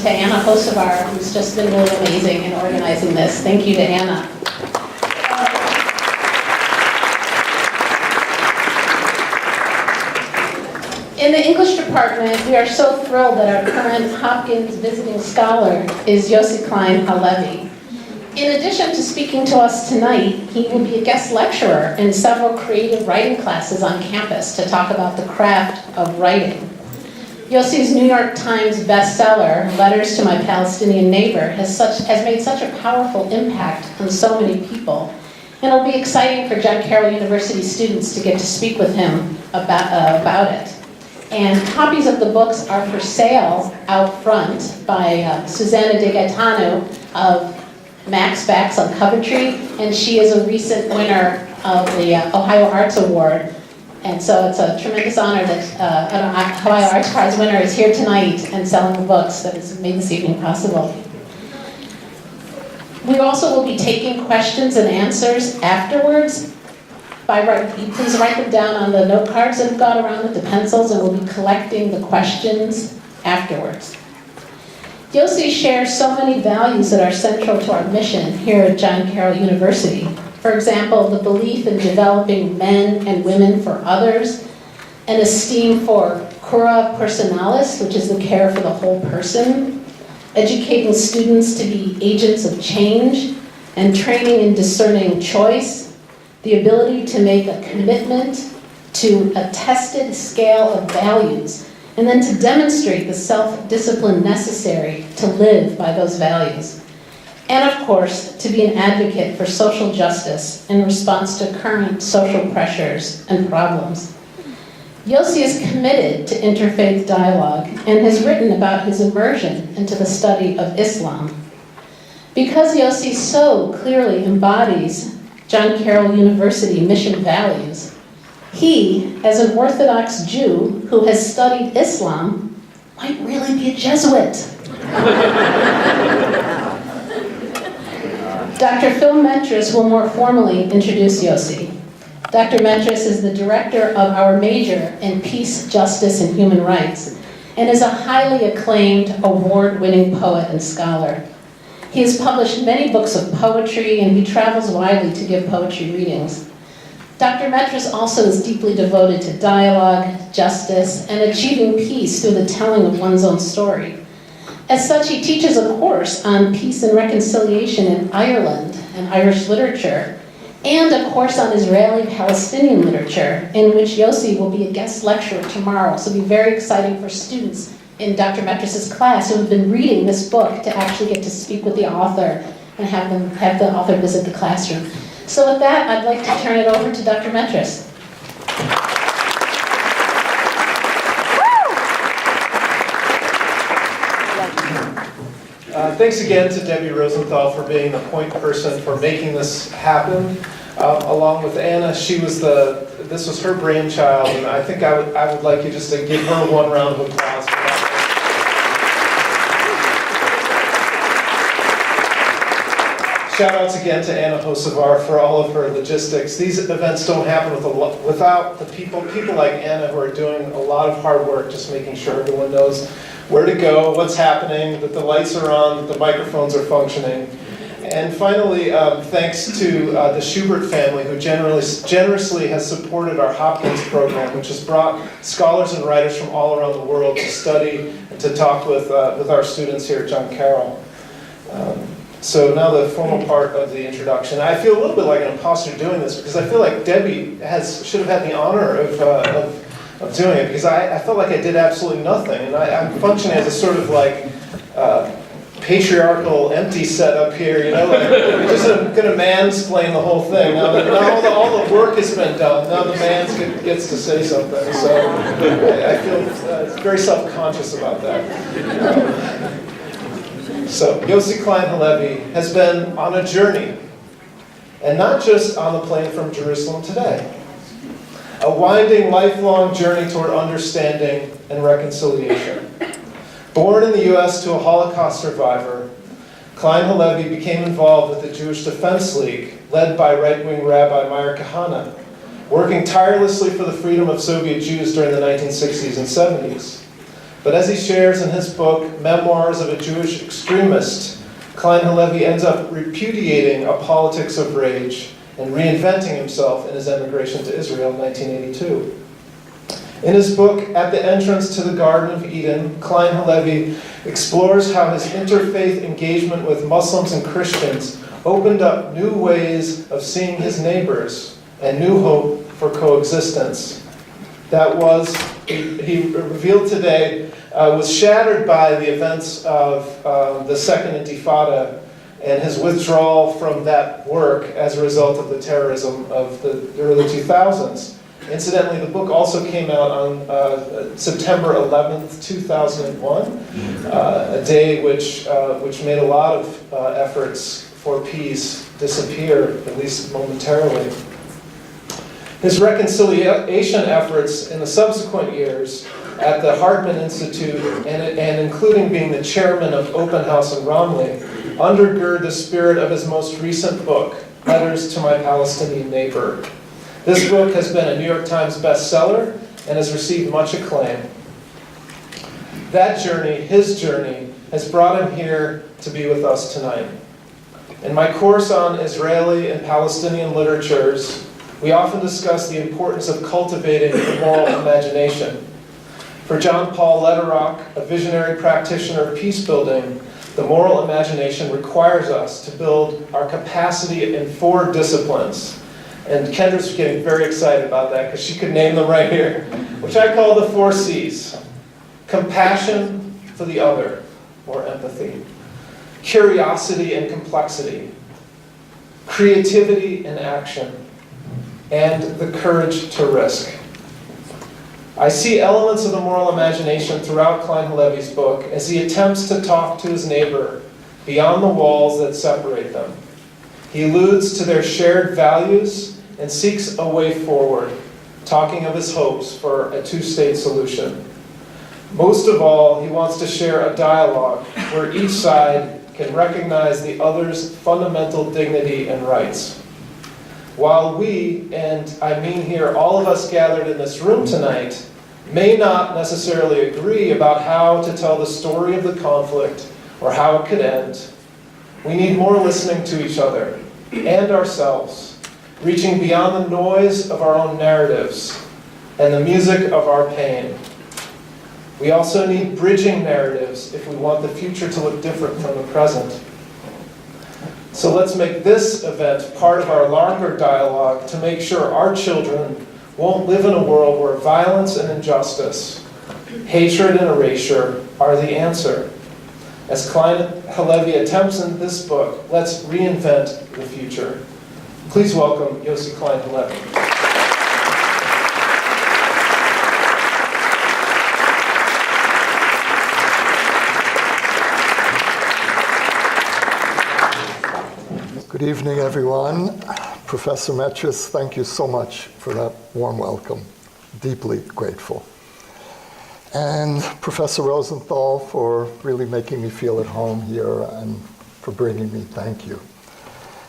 to Anna Hosevar, who's just been really amazing in organizing this. Thank you to Anna. In the English department, we are so thrilled that our current Hopkins visiting scholar is Yossi Klein Halevi. In addition to speaking to us tonight, he will be a guest lecturer in several creative writing classes on campus to talk about the craft of writing. Yossi's New York Times bestseller, Letters to My Palestinian Neighbor, has made such a powerful impact on so many people. And it'll be exciting for John Carroll University students to get to speak with him about it. And copies of the books are for sale out front by Susanna De Gaetano of Max Backs on Coventry, and she is a recent winner of the Ohio Arts Award. And so it's a tremendous honor that an Ohio Arts Prize winner is here tonight and selling the books that has made this evening possible. We also will be taking questions and answers afterwards. Please write them down on the note cards that have gone around with the pencils, and we'll be collecting the questions afterwards. Yossi shares so many values that are central to our mission here at John Carroll University. For example, the belief in developing men and women for others, an esteem for cura personalis, which is the care for the whole person, educating students to be agents of change, and training in discerning choice, the ability to make a commitment to a tested scale of values, and then to demonstrate the self-discipline necessary to live by those values. And of course, to be an advocate for social justice in response to current social pressures and problems. Yossi is committed to interfaith dialogue and has written about his immersion into the study of Islam. Because Yossi so clearly embodies John Carroll University mission values, he, as an Orthodox Jew who has studied Islam, might really be a Jesuit. Dr. Phil Metris will more formally introduce Yossi. Dr. Metris is the director of our major in Peace, Justice, and Human Rights, and is a highly acclaimed, award-winning poet and scholar. He has published many books of poetry, and he travels widely to give poetry readings. Dr. Metris also is deeply devoted to dialogue, justice, and achieving peace through the telling of one's own story. As such, he teaches a course on peace and reconciliation in Ireland and Irish literature, and a course on Israeli-Palestinian literature, in which Yossi will be a guest lecturer tomorrow. So it'll be very exciting for students in Dr. Metris' class who have been reading this book to actually get to speak with the author and have the author visit the classroom. So with that, I'd like to turn it over to Dr. Metris. Thanks again to Debbie Rosenthal for being the point person for making this happen. Along with Anna, this was her brainchild, and I think I would like you just to give her one round of applause for that. Shout outs again to Anna Hosevar for all of her logistics. These events don't happen without the people like Anna, who are doing a lot of hard work just making sure everyone knows where to go, what's happening, that the lights are on, that the microphones are functioning. And finally, thanks to the Schubert family, who generously has supported our Hopkins program, which has brought scholars and writers from all around the world to study and to talk with our students here at John Carroll. So now the formal part of the introduction. I feel a little bit like an imposter doing this, because I feel like Debbie should have had the honor of doing it, because I felt like I did absolutely nothing, and I'm functioning as a sort of like patriarchal empty set up here, you know, like I'm just going to mansplain the whole thing. Now all the work has been done, now the man gets to say something, so I feel very self-conscious about that. So Yossi Klein Halevi has been on a journey, and not just on the plane from Jerusalem today. A winding, lifelong journey toward understanding and reconciliation. Born in the U.S. to a Holocaust survivor, Klein Halevi became involved with the Jewish Defense League, led by right-wing Rabbi Meir Kahane, working tirelessly for the freedom of Soviet Jews during the 1960s and 70s. But as he shares in his book, Memoirs of a Jewish Extremist, Klein Halevi ends up repudiating a politics of rage and reinventing himself in his emigration to Israel in 1982. In his book, At the Entrance to the Garden of Eden, Klein Halevi explores how his interfaith engagement with Muslims and Christians opened up new ways of seeing his neighbors and new hope for coexistence. That was, he revealed today, was shattered by the events of the Second Intifada and his withdrawal from that work as a result of the terrorism of the early 2000s. Incidentally, the book also came out on September 11th, 2001, a day which made a lot of efforts for peace disappear, at least momentarily. His reconciliation efforts in the subsequent years at the Hartman Institute, and including being the chairman of Open House in Romley, undergird the spirit of his most recent book, Letters to My Palestinian Neighbor. This book has been a New York Times bestseller and has received much acclaim. That journey, his journey, has brought him here to be with us tonight. In my course on Israeli and Palestinian literatures, we often discuss the importance of cultivating the moral imagination. For John Paul Lederach, a visionary practitioner of peace building, the moral imagination requires us to build our capacity in 4 disciplines. And Kendra's getting very excited about that because she could name them right here, which I call the 4 C's. Compassion for the other, or empathy. Curiosity and complexity. Creativity and action. And the courage to risk. I see elements of the moral imagination throughout Klein Halevi's book as he attempts to talk to his neighbor beyond the walls that separate them. He alludes to their shared values and seeks a way forward, talking of his hopes for a 2-state solution. Most of all, he wants to share a dialogue where each side can recognize the other's fundamental dignity and rights. While we, and I mean here all of us gathered in this room tonight, may not necessarily agree about how to tell the story of the conflict or how it could end, we need more listening to each other and ourselves, reaching beyond the noise of our own narratives and the music of our pain. We also need bridging narratives if we want the future to look different from the present. So let's make this event part of our longer dialogue to make sure our children won't live in a world where violence and injustice, hatred and erasure are the answer. As Klein Halevi attempts in this book, let's reinvent the future. Please welcome Yossi Klein Halevi. Good evening, everyone. Professor Metris, thank you so much for that warm welcome. Deeply grateful. And Professor Rosenthal for really making me feel at home here and for bringing me. Thank you.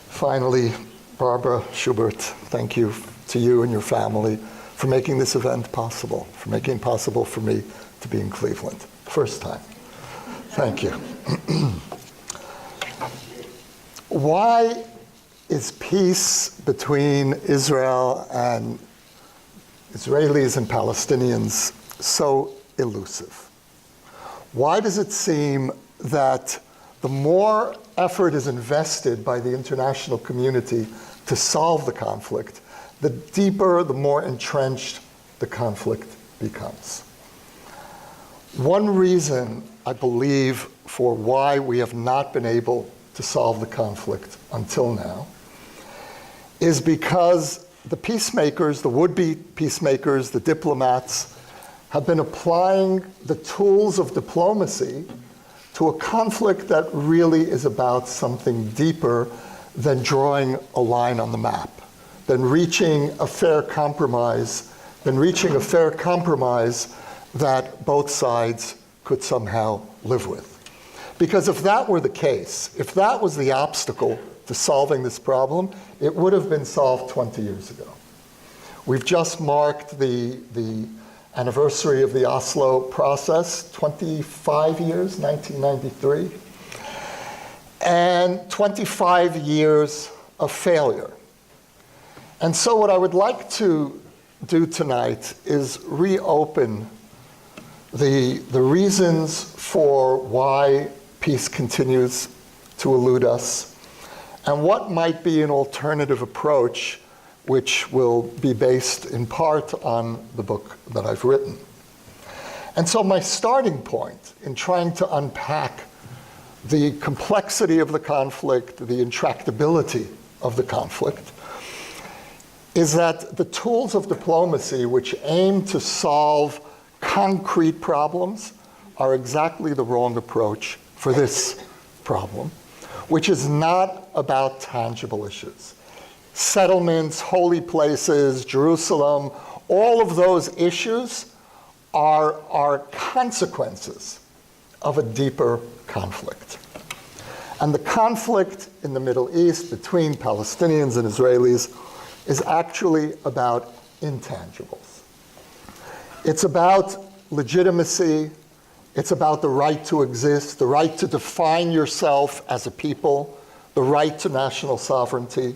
Finally, Barbara Schubert, thank you to you and your family for making this event possible, for making it possible for me to be in Cleveland. First time. Thank you. Why is peace between Israel and Israelis and Palestinians so elusive? Why does it seem that the more effort is invested by the international community to solve the conflict, the deeper, the more entrenched the conflict becomes? One reason, I believe, for why we have not been able to solve the conflict until now is because the peacemakers, the would-be peacemakers, the diplomats, have been applying the tools of diplomacy to a conflict that really is about something deeper than drawing a line on the map, than reaching a fair compromise, that both sides could somehow live with. Because if that were the case, if that was the obstacle to solving this problem, it would have been solved 20 years ago. We've just marked the anniversary of the Oslo process, 25 years, 1993, and 25 years of failure. And so what I would like to do tonight is reopen the reasons for why peace continues to elude us, and what might be an alternative approach which will be based in part on the book that I've written. And so my starting point in trying to unpack the complexity of the conflict, the intractability of the conflict, is that the tools of diplomacy which aim to solve concrete problems are exactly the wrong approach for this problem, which is not about tangible issues. Settlements, holy places, Jerusalem, all of those issues are consequences of a deeper conflict. And the conflict in the Middle East between Palestinians and Israelis is actually about intangibles. It's about legitimacy, it's about the right to exist, the right to define yourself as a people, the right to national sovereignty.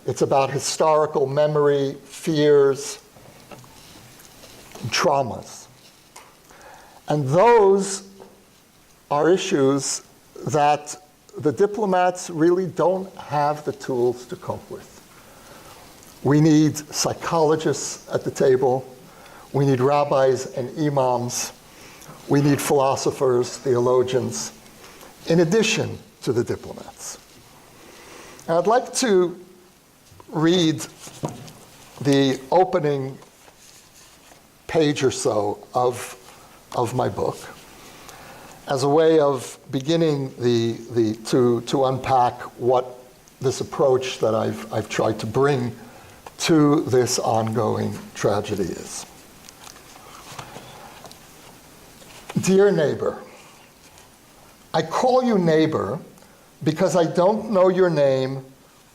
It's about historical memory, fears, and traumas. And those are issues that the diplomats really don't have the tools to cope with. We need psychologists at the table. We need rabbis and imams. We need philosophers, theologians, in addition to the diplomats. And I'd like to read the opening page or so of my book as a way of beginning to unpack what this approach that I've tried to bring to this ongoing tragedy is. Dear neighbor, I call you neighbor because I don't know your name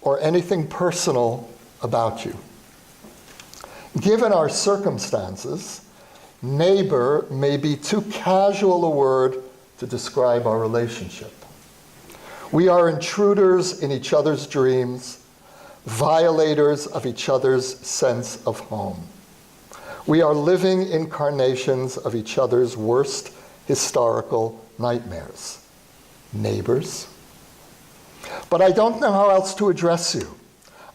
or anything personal about you. Given our circumstances, neighbor may be too casual a word to describe our relationship. We are intruders in each other's dreams, violators of each other's sense of home. We are living incarnations of each other's worst historical nightmares. Neighbors. But I don't know how else to address you.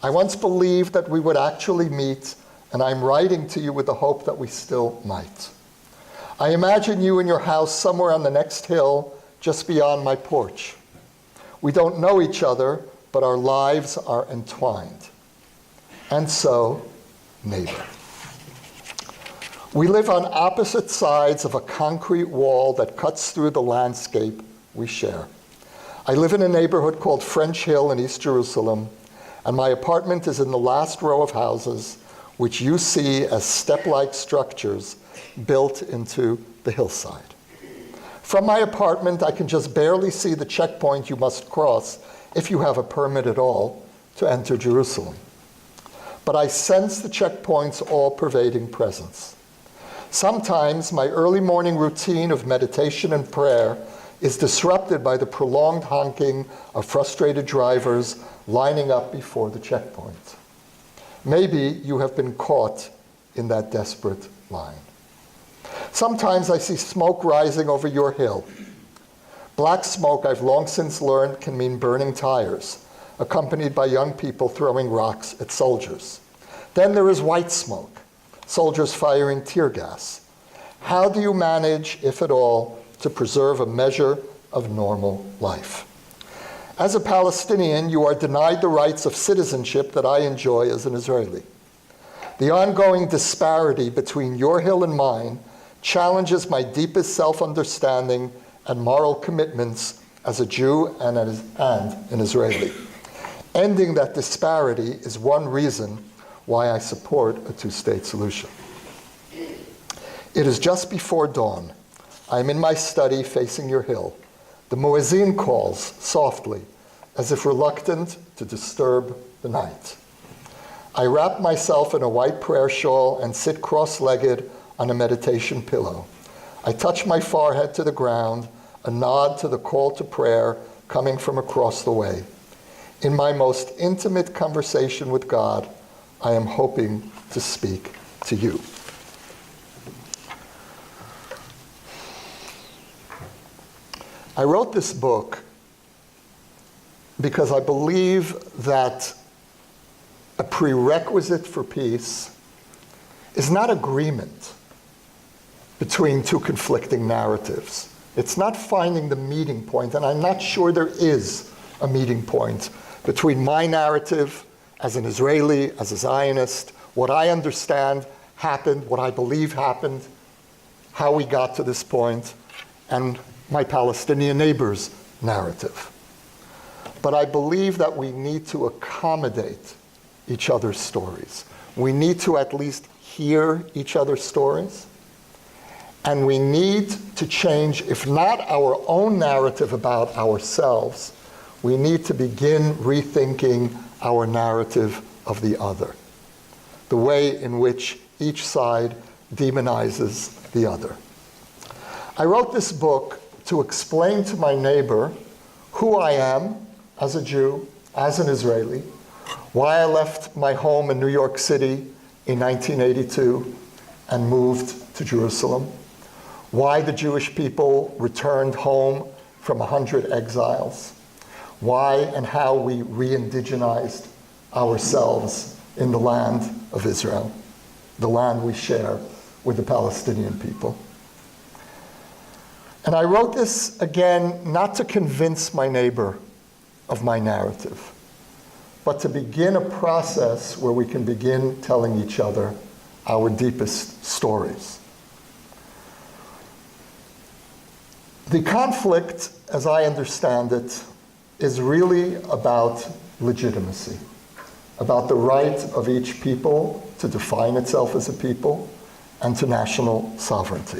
I once believed that we would actually meet, and I'm writing to you with the hope that we still might. I imagine you in your house somewhere on the next hill, just beyond my porch. We don't know each other, but our lives are entwined. And so, neighbor. We live on opposite sides of a concrete wall that cuts through the landscape we share. I live in a neighborhood called French Hill in East Jerusalem, and my apartment is in the last row of houses, which you see as step-like structures built into the hillside. From my apartment, I can just barely see the checkpoint you must cross, if you have a permit at all, to enter Jerusalem. But I sense the checkpoint's all-pervading presence. Sometimes my early morning routine of meditation and prayer is disrupted by the prolonged honking of frustrated drivers lining up before the checkpoint. Maybe you have been caught in that desperate line. Sometimes I see smoke rising over your hill. Black smoke, I've long since learned, can mean burning tires, accompanied by young people throwing rocks at soldiers. Then there is white smoke, soldiers firing tear gas. How do you manage, if at all, to preserve a measure of normal life? As a Palestinian, you are denied the rights of citizenship that I enjoy as an Israeli. The ongoing disparity between your hill and mine challenges my deepest self-understanding and moral commitments as a Jew and an Israeli. Ending that disparity is one reason why I support a two-state solution. It is just before dawn. I am in my study facing your hill. The muezzin calls softly, as if reluctant to disturb the night. I wrap myself in a white prayer shawl and sit cross-legged on a meditation pillow. I touch my forehead to the ground, a nod to the call to prayer coming from across the way. In my most intimate conversation with God, I am hoping to speak to you. I wrote this book because I believe that a prerequisite for peace is not agreement between two conflicting narratives. It's not finding the meeting point, and I'm not sure there is a meeting point between my narrative as an Israeli, as a Zionist, what I understand happened, what I believe happened, how we got to this point, and my Palestinian neighbor's narrative. But I believe that we need to accommodate each other's stories. We need to at least hear each other's stories. And we need to change, if not our own narrative about ourselves, we need to begin rethinking our narrative of the other, the way in which each side demonizes the other. I wrote this book to explain to my neighbor who I am as a Jew, as an Israeli, why I left my home in New York City in 1982 and moved to Jerusalem, why the Jewish people returned home from 100 exiles, why and how we re-indigenized ourselves in the land of Israel, the land we share with the Palestinian people. And I wrote this, again, not to convince my neighbor of my narrative, but to begin a process where we can begin telling each other our deepest stories. The conflict, as I understand it, is really about legitimacy, about the right of each people to define itself as a people and to national sovereignty.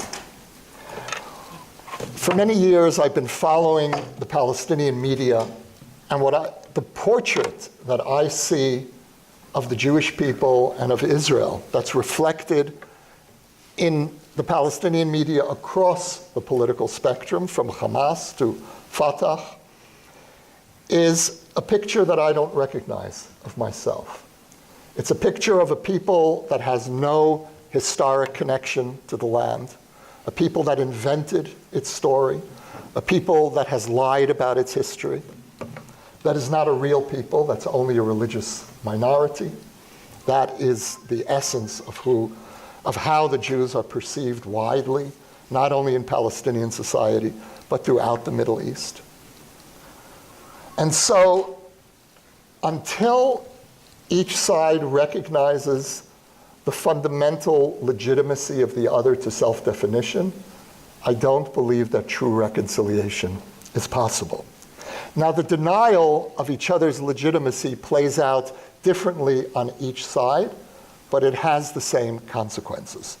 For many years, I've been following the Palestinian media, and the portrait that I see of the Jewish people and of Israel that's reflected in the Palestinian media across the political spectrum, from Hamas to Fatah, is a picture that I don't recognize of myself. It's a picture of a people that has no historic connection to the land, a people that invented its story, a people that has lied about its history, that is not a real people, that's only a religious minority. That is the essence of how the Jews are perceived widely, not only in Palestinian society, but throughout the Middle East. And so, until each side recognizes the fundamental legitimacy of the other to self-definition, I don't believe that true reconciliation is possible. Now, the denial of each other's legitimacy plays out differently on each side, but it has the same consequences.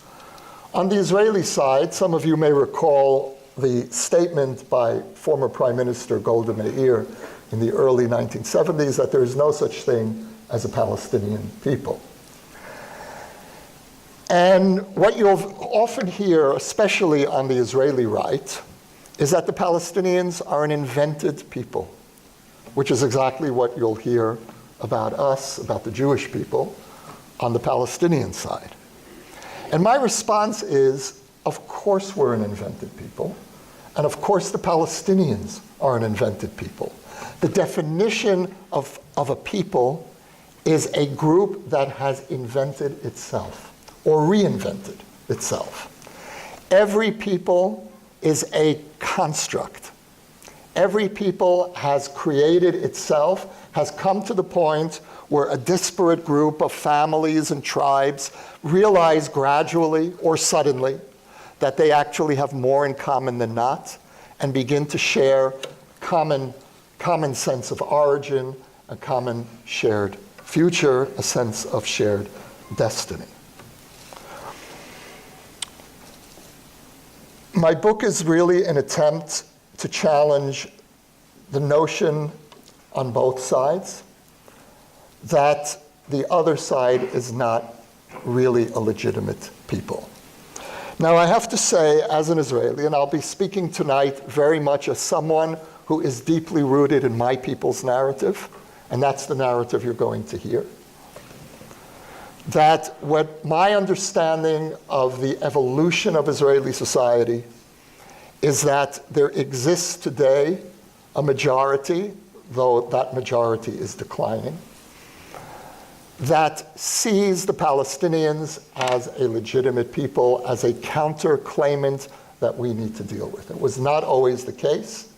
On the Israeli side, some of you may recall the statement by former Prime Minister Golda Meir in the early 1970s that there is no such thing as a Palestinian people. And what you'll often hear, especially on the Israeli right, is that the Palestinians are an invented people, which is exactly what you'll hear about us, about the Jewish people, on the Palestinian side. And my response is, of course we're an invented people, and of course the Palestinians are an invented people. The definition of a people is a group that has invented itself, or reinvented itself. Every people is a construct. Every people has created itself, has come to the point where a disparate group of families and tribes realize gradually or suddenly that they actually have more in common than not, and begin to share common sense of origin, a common shared future, a sense of shared destiny. My book is really an attempt to challenge the notion on both sides that the other side is not really a legitimate people. Now, I have to say, as an Israeli, and I'll be speaking tonight very much as someone who is deeply rooted in my people's narrative, and that's the narrative you're going to hear, that what my understanding of the evolution of Israeli society is that there exists today a majority, though that majority is declining, that sees the Palestinians as a legitimate people, as a counter-claimant that we need to deal with. It was not always the case.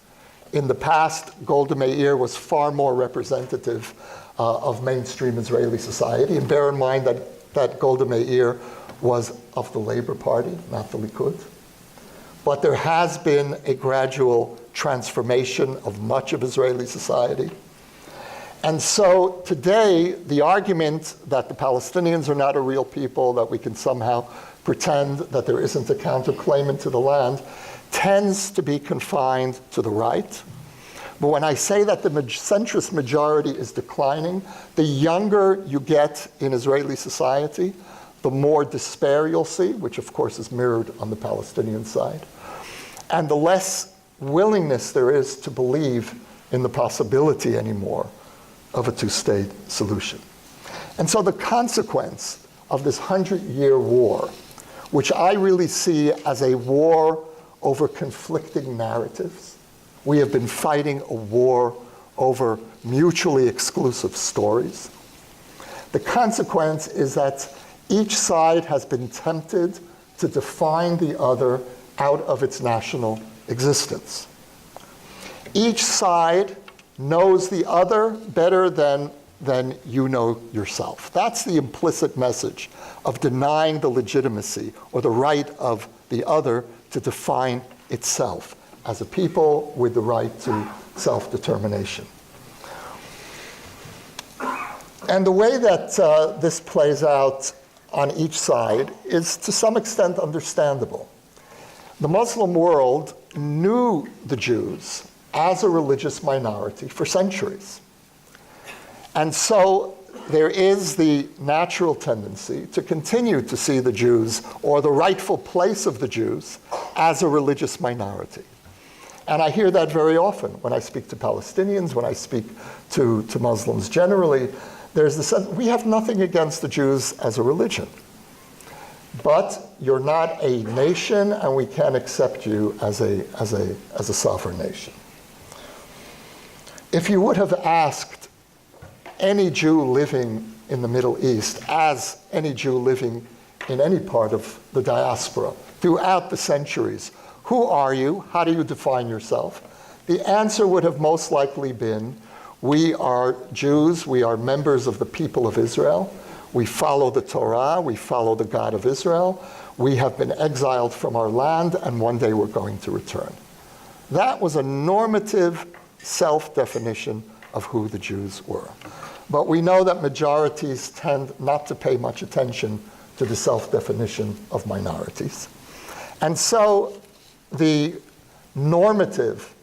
In the past, Golda Meir was far more representative of mainstream Israeli society. And bear in mind that Golda Meir was of the Labor Party, not the Likud. But there has been a gradual transformation of much of Israeli society. And so today, the argument that the Palestinians are not a real people, that we can somehow pretend that there isn't a counterclaimant to the land, tends to be confined to the right. But when I say that the centrist majority is declining, the younger you get in Israeli society, the more despair you'll see, which of course is mirrored on the Palestinian side, and the less willingness there is to believe in the possibility anymore of a two-state solution. And so the consequence of this 100-year war, which I really see as a war over conflicting narratives, we have been fighting a war over mutually exclusive stories. The consequence is that each side has been tempted to define the other out of its national existence. Each side knows the other better than you know yourself. That's the implicit message of denying the legitimacy or the right of the other to define itself as a people with the right to self-determination. And the way that this plays out on each side is to some extent understandable. The Muslim world knew the Jews as a religious minority for centuries. And so there is the natural tendency to continue to see the Jews, or the rightful place of the Jews, as a religious minority. And I hear that very often when I speak to Palestinians, when I speak to Muslims generally. There's the sense, we have nothing against the Jews as a religion, but you're not a nation, and we can't accept you as a sovereign nation. If you would have asked any Jew living in the Middle East, as any Jew living in any part of the diaspora throughout the centuries, who are you? How do you define yourself? The answer would have most likely been, we are Jews, we are members of the people of Israel, we follow the Torah, we follow the God of Israel, we have been exiled from our land, and one day we're going to return. That was a normative self-definition of who the Jews were. But we know that majorities tend not to pay much attention to the self-definition of minorities. And so the normative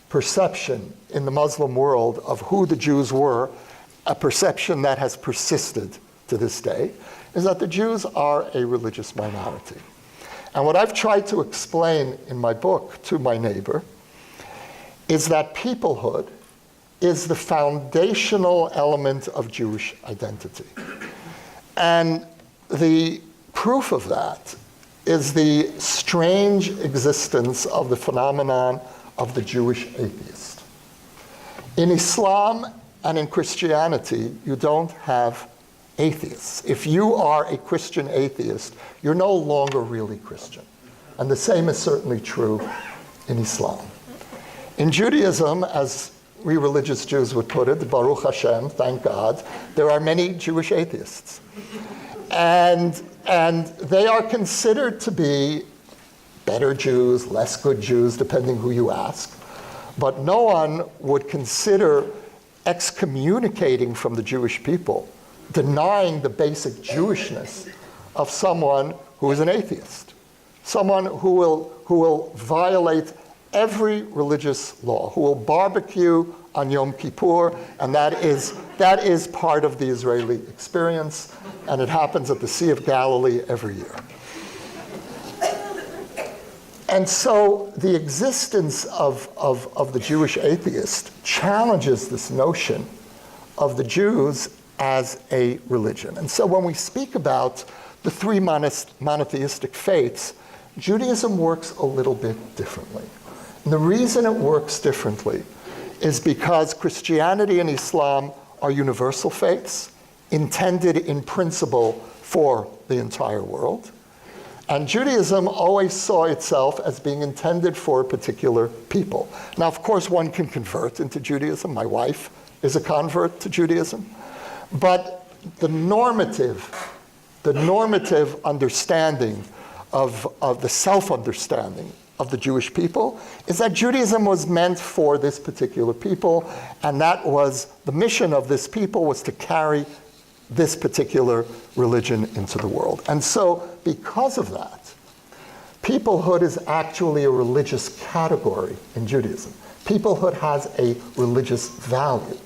perception in the Muslim world of who the Jews were, a perception that has persisted to this day, is that the Jews are a religious minority. And what I've tried to explain in my book to my neighbor is that peoplehood is the foundational element of Jewish identity. And the proof of that is the strange existence of the phenomenon of the Jewish atheist. In Islam and in Christianity, you don't have atheists. If you are a Christian atheist, you're no longer really Christian. And the same is certainly true in Islam. In Judaism, as we religious Jews would put it, Baruch Hashem, thank God, there are many Jewish atheists. And they are considered to be better Jews, less good Jews, depending who you ask. But no one would consider excommunicating from the Jewish people, denying the basic Jewishness of someone who is an atheist, someone who will violate every religious law, who will barbecue on Yom Kippur, and that is part of the Israeli experience, and it happens at the Sea of Galilee every year. And so the existence of the Jewish atheist challenges this notion of the Jews as a religion. And so when we speak about the three monotheistic faiths, Judaism works a little bit differently. And the reason it works differently is because Christianity and Islam are universal faiths, intended in principle for the entire world. And Judaism always saw itself as being intended for a particular people. Now, of course, one can convert into Judaism. My wife is a convert to Judaism. But the normative understanding of the self-understanding of the Jewish people is that Judaism was meant for this particular people, and that was the mission of this people was to carry this particular religion into the world. And so because of that, peoplehood is actually a religious category in Judaism. Peoplehood has a religious value.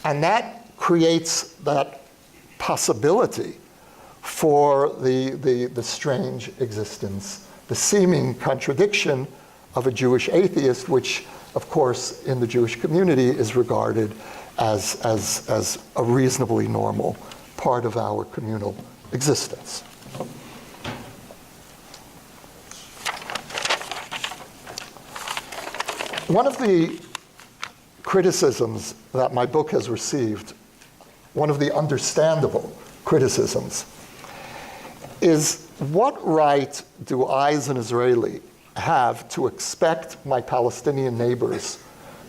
And that creates that possibility for the strange existence, the seeming contradiction of a Jewish atheist, which, of course, in the Jewish community is regarded as a reasonably normal part of our communal existence. One of the criticisms that my book has received, one of the understandable criticisms, is what right do I, as an Israeli, have to expect my Palestinian neighbors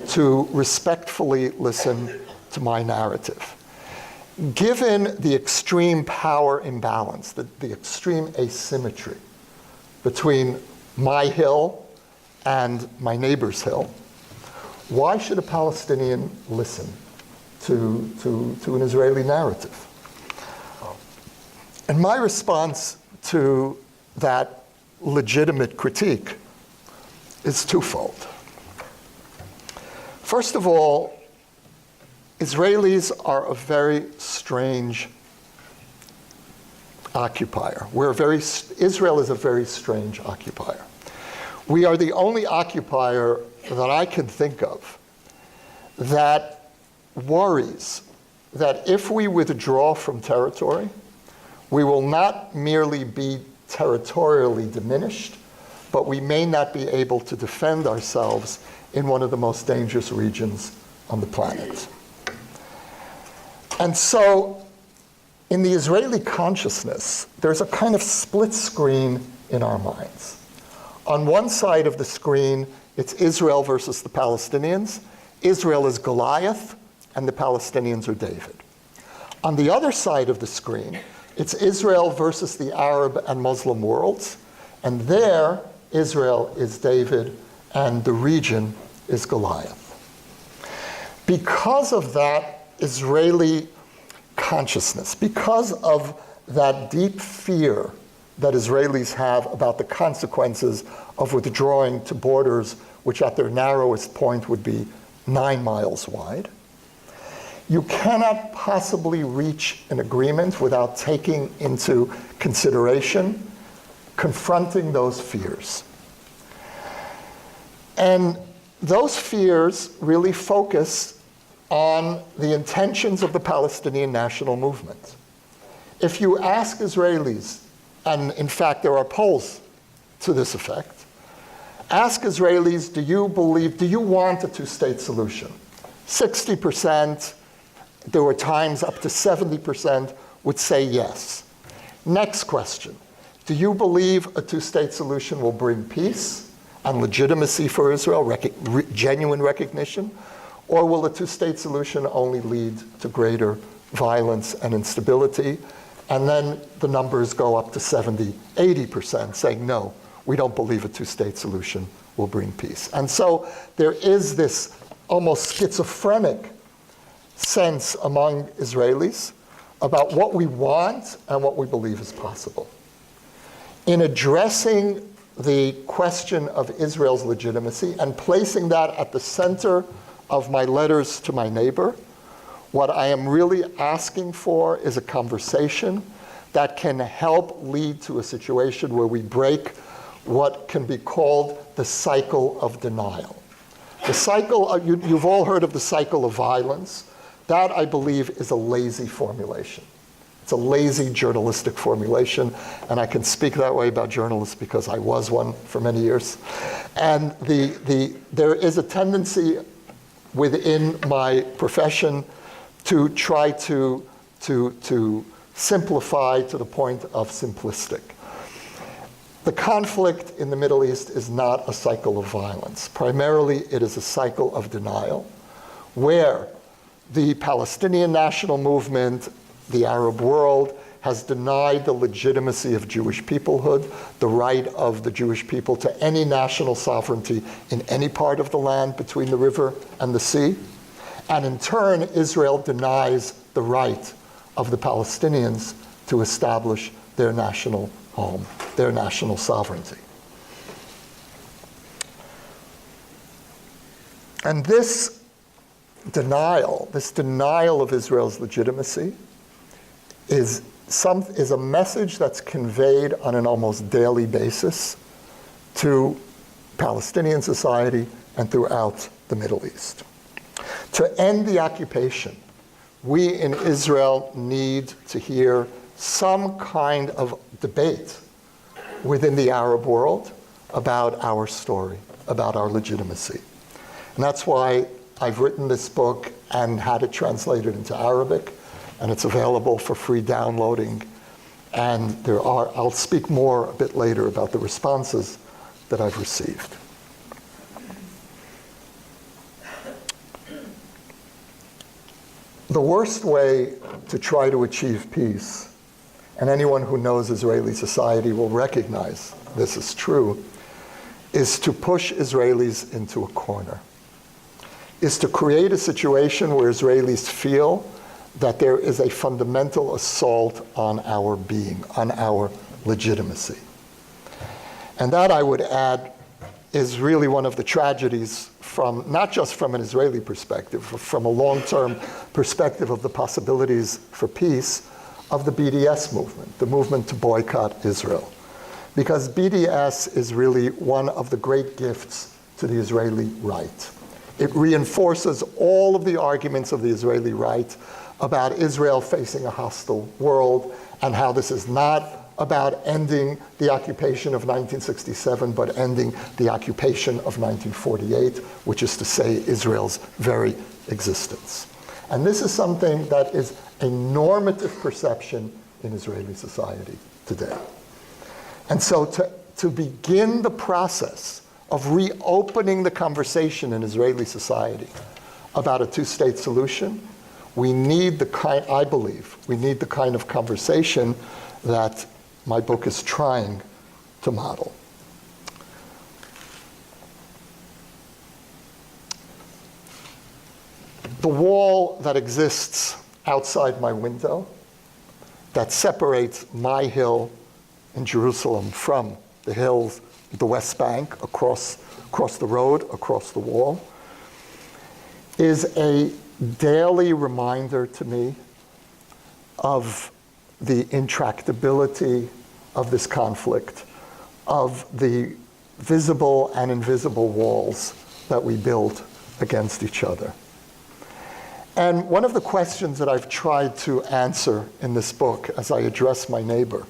to respectfully listen to my narrative? Given the extreme power imbalance, the extreme asymmetry between my hill and my neighbor's hill, why should a Palestinian listen to an Israeli narrative? And my response to that legitimate critique is twofold. First of all, Israelis are a very strange occupier. Israel is a very strange occupier. We are the only occupier that I can think of that worries that if we withdraw from territory, we will not merely be territorially diminished, but we may not be able to defend ourselves in one of the most dangerous regions on the planet. And so, in the Israeli consciousness, there's a kind of split screen in our minds. On one side of the screen, it's Israel versus the Palestinians. Israel is Goliath, and the Palestinians are David. On the other side of the screen, it's Israel versus the Arab and Muslim worlds, and there, Israel is David, and the region is Goliath. Because of that Israeli consciousness, because of that deep fear that Israelis have about the consequences of withdrawing to borders which at their narrowest point would be 9 miles wide, you cannot possibly reach an agreement without taking into consideration confronting those fears. And those fears really focus on the intentions of the Palestinian national movement. If you ask Israelis, and in fact there are polls to this effect, ask Israelis, do you want a two-state solution? 60%, there were times up to 70% would say yes. Next question, do you believe a two-state solution will bring peace and legitimacy for Israel, genuine recognition? Or will a two-state solution only lead to greater violence and instability? And then the numbers go up to 70, 80% saying, no, we don't believe a two-state solution will bring peace. And so there is this almost schizophrenic sense among Israelis about what we want and what we believe is possible. In addressing the question of Israel's legitimacy and placing that at the center of my letters to my neighbor, what I am really asking for is a conversation that can help lead to a situation where we break what can be called the cycle of denial. The cycle, you've all heard of the cycle of violence. That, I believe, is a lazy formulation. It's a lazy journalistic formulation, and I can speak that way about journalists because I was one for many years. And there is a tendency within my profession to try to simplify to the point of simplistic. The conflict in the Middle East is not a cycle of violence. Primarily, it is a cycle of denial, where the Palestinian national movement, the Arab world, has denied the legitimacy of Jewish peoplehood, the right of the Jewish people to any national sovereignty in any part of the land between the river and the sea. And in turn, Israel denies the right of the Palestinians to establish their national home, their national sovereignty. And this denial of Israel's legitimacy is a message that's conveyed on an almost daily basis to Palestinian society and throughout the Middle East. To end the occupation, we in Israel need to hear some kind of debate within the Arab world about our story, about our legitimacy. And that's why I've written this book and had it translated into Arabic, and it's available for free downloading. And I'll speak more a bit later about the responses that I've received. The worst way to try to achieve peace, and anyone who knows Israeli society will recognize this is true, is to push Israelis into a corner, is to create a situation where Israelis feel that there is a fundamental assault on our being, on our legitimacy. And that, I would add, is really one of the tragedies from, not just from an Israeli perspective, from a long-term perspective of the possibilities for peace of the BDS movement, the movement to boycott Israel. Because BDS is really one of the great gifts to the Israeli right. It reinforces all of the arguments of the Israeli right about Israel facing a hostile world and how this is not about ending the occupation of 1967, but ending the occupation of 1948, which is to say Israel's very existence. And this is something that is a normative perception in Israeli society today. And so to begin the process of reopening the conversation in Israeli society about a two-state solution, we need I believe, we need the kind of conversation that my book is trying to model. The wall that exists outside my window, that separates my hill in Jerusalem from the hills, the West Bank, across the road, across the wall, is a daily reminder to me of the intractability of this conflict, of the visible and invisible walls that we build against each other. And one of the questions that I've tried to answer in this book as I address my neighbor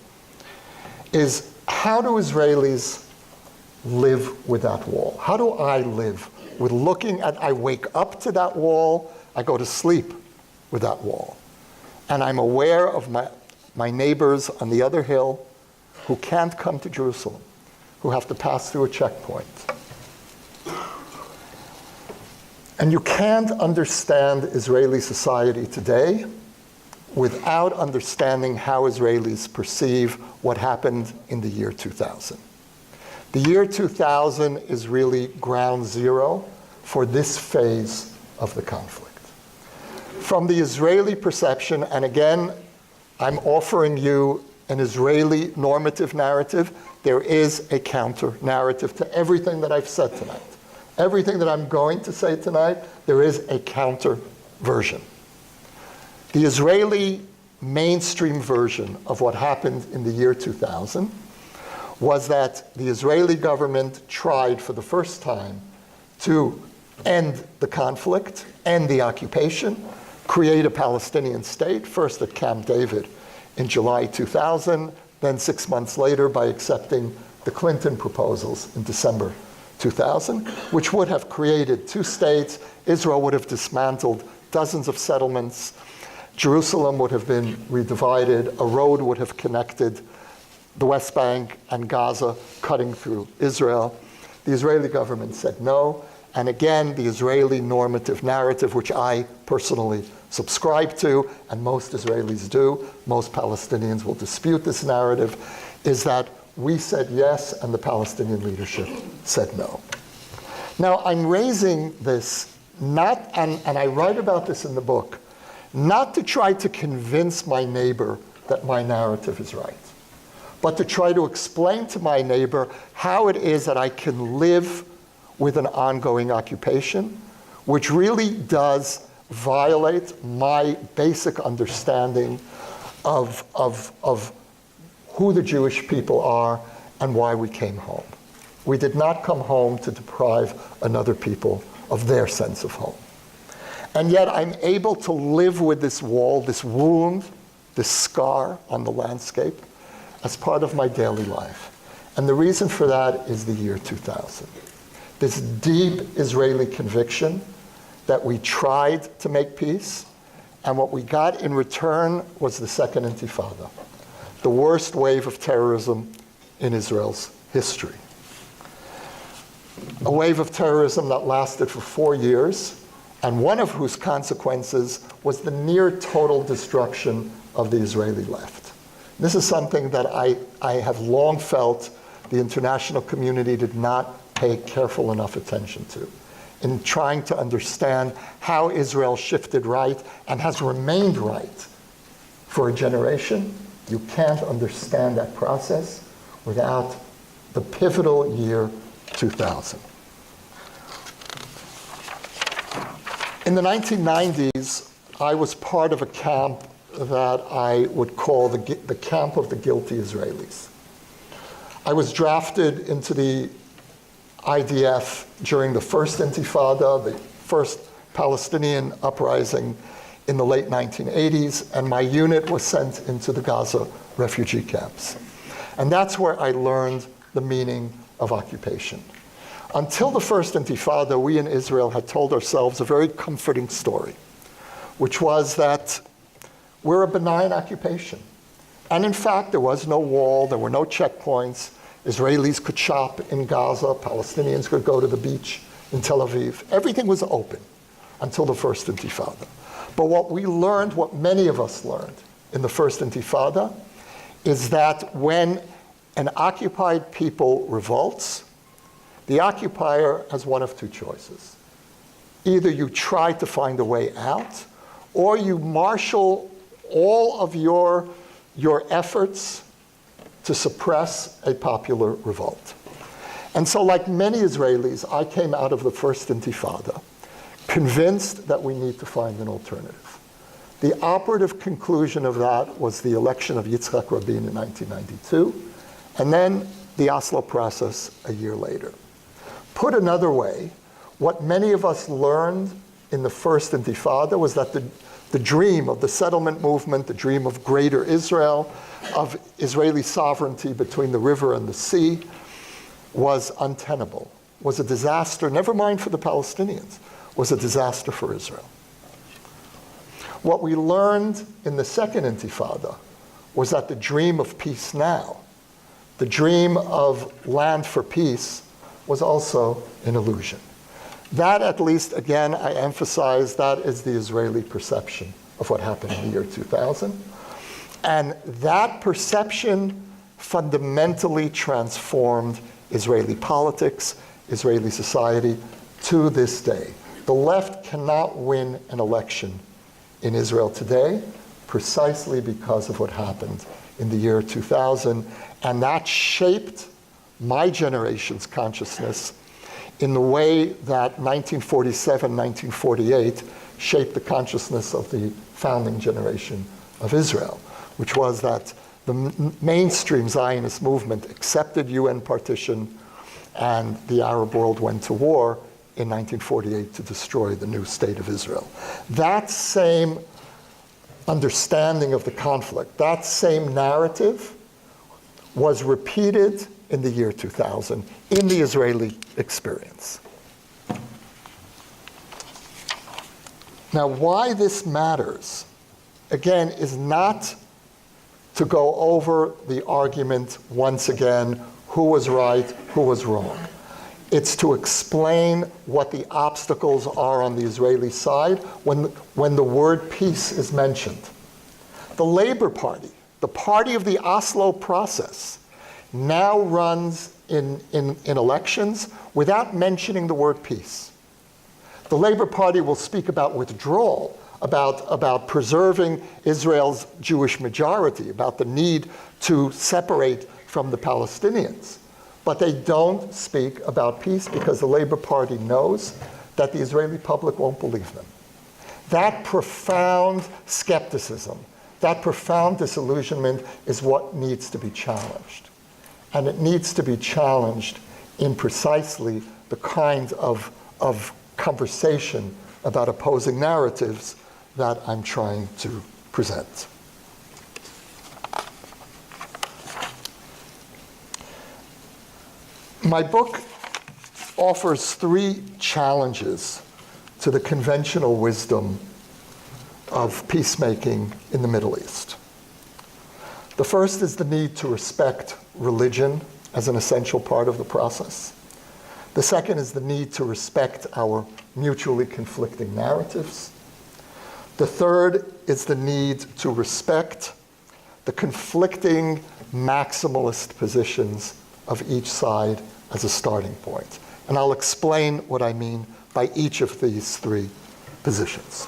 is, how do Israelis live with that wall? How do I live with I wake up to that wall, I go to sleep with that wall. And I'm aware of my neighbors on the other hill who can't come to Jerusalem, who have to pass through a checkpoint. And you can't understand Israeli society today without understanding how Israelis perceive what happened in the year 2000. The year 2000 is really ground zero for this phase of the conflict. From the Israeli perception, and again, I'm offering you an Israeli normative narrative, there is a counter narrative to everything that I've said tonight. Everything that I'm going to say tonight, there is a counter version. The Israeli mainstream version of what happened in the year 2000 was that the Israeli government tried for the first time to end the conflict, end the occupation, create a Palestinian state, first at Camp David in July 2000, then 6 months later by accepting the Clinton proposals in December 2000, which would have created two states. Israel would have dismantled dozens of settlements. Jerusalem would have been redivided. A road would have connected the West Bank and Gaza, cutting through Israel. The Israeli government said no. And again, the Israeli normative narrative, which I personally subscribe to, and most Israelis do, most Palestinians will dispute this narrative, is that we said yes and the Palestinian leadership said no. Now, I'm raising this not, and I write about this in the book, not to try to convince my neighbor that my narrative is right, but to try to explain to my neighbor how it is that I can live with an ongoing occupation, which really does violate my basic understanding of who the Jewish people are and why we came home. We did not come home to deprive another people of their sense of home. And yet I'm able to live with this wall, this wound, this scar on the landscape as part of my daily life. And the reason for that is the year 2000. This deep Israeli conviction that we tried to make peace, and what we got in return was the Second Intifada, the worst wave of terrorism in Israel's history. A wave of terrorism that lasted for 4 years, and one of whose consequences was the near total destruction of the Israeli left. This is something that I have long felt the international community did not pay careful enough attention to in trying to understand how Israel shifted right and has remained right for a generation. You can't understand that process without the pivotal year 2000. In the 1990s, I was part of a camp that I would call the camp of the guilty Israelis. I was drafted into the IDF during the first Intifada, the first Palestinian uprising in the late 1980s, and my unit was sent into the Gaza refugee camps. And that's where I learned the meaning of occupation. Until the first Intifada, we in Israel had told ourselves a very comforting story, which was that we're a benign occupation. And in fact, there was no wall, there were no checkpoints. Israelis could shop in Gaza, Palestinians could go to the beach in Tel Aviv. Everything was open until the first Intifada. But what we learned, what many of us learned in the first Intifada, is that when an occupied people revolts, the occupier has one of two choices. Either you try to find a way out, or you marshal all of your efforts to suppress a popular revolt. And so, like many Israelis, I came out of the first Intifada convinced that we need to find an alternative. The operative conclusion of that was the election of Yitzhak Rabin in 1992, and then the Oslo process a year later. Put another way, what many of us learned in the first Intifada was that the dream of the settlement movement, the dream of greater Israel, of Israeli sovereignty between the river and the sea, was untenable, was a disaster, never mind for the Palestinians, was a disaster for Israel. What we learned in the second Intifada was that the dream of peace now, the dream of land for peace, was also an illusion. That, at least, again, I emphasize, that is the Israeli perception of what happened in the year 2000. And that perception fundamentally transformed Israeli politics, Israeli society, to this day. The left cannot win an election in Israel today precisely because of what happened in the year 2000, and that shaped my generation's consciousness in the way that 1947, 1948 shaped the consciousness of the founding generation of Israel, which was that The mainstream Zionist movement accepted UN partition, and the Arab world went to war in 1948 to destroy the new state of Israel. That same understanding of the conflict, that same narrative was repeated in the year 2000 in the Israeli experience. Now, why this matters, again, is not to go over the argument once again, who was right, who was wrong. It's to explain what the obstacles are on the Israeli side when the word peace is mentioned. The Labor Party, the party of the Oslo process, now runs in elections without mentioning the word peace. The Labor Party will speak about withdrawal, about preserving Israel's Jewish majority, about the need to separate from the Palestinians. But they don't speak about peace because the Labor Party knows that the Israeli public won't believe them. That profound skepticism, that profound disillusionment is what needs to be challenged. And it needs to be challenged in precisely the kind of conversation about opposing narratives that I'm trying to present. My book offers three challenges to the conventional wisdom of peacemaking in the Middle East. The first is the need to respect religion as an essential part of the process. The second is the need to respect our mutually conflicting narratives. The third is the need to respect the conflicting maximalist positions of each side as a starting point. And I'll explain what I mean by each of these three positions.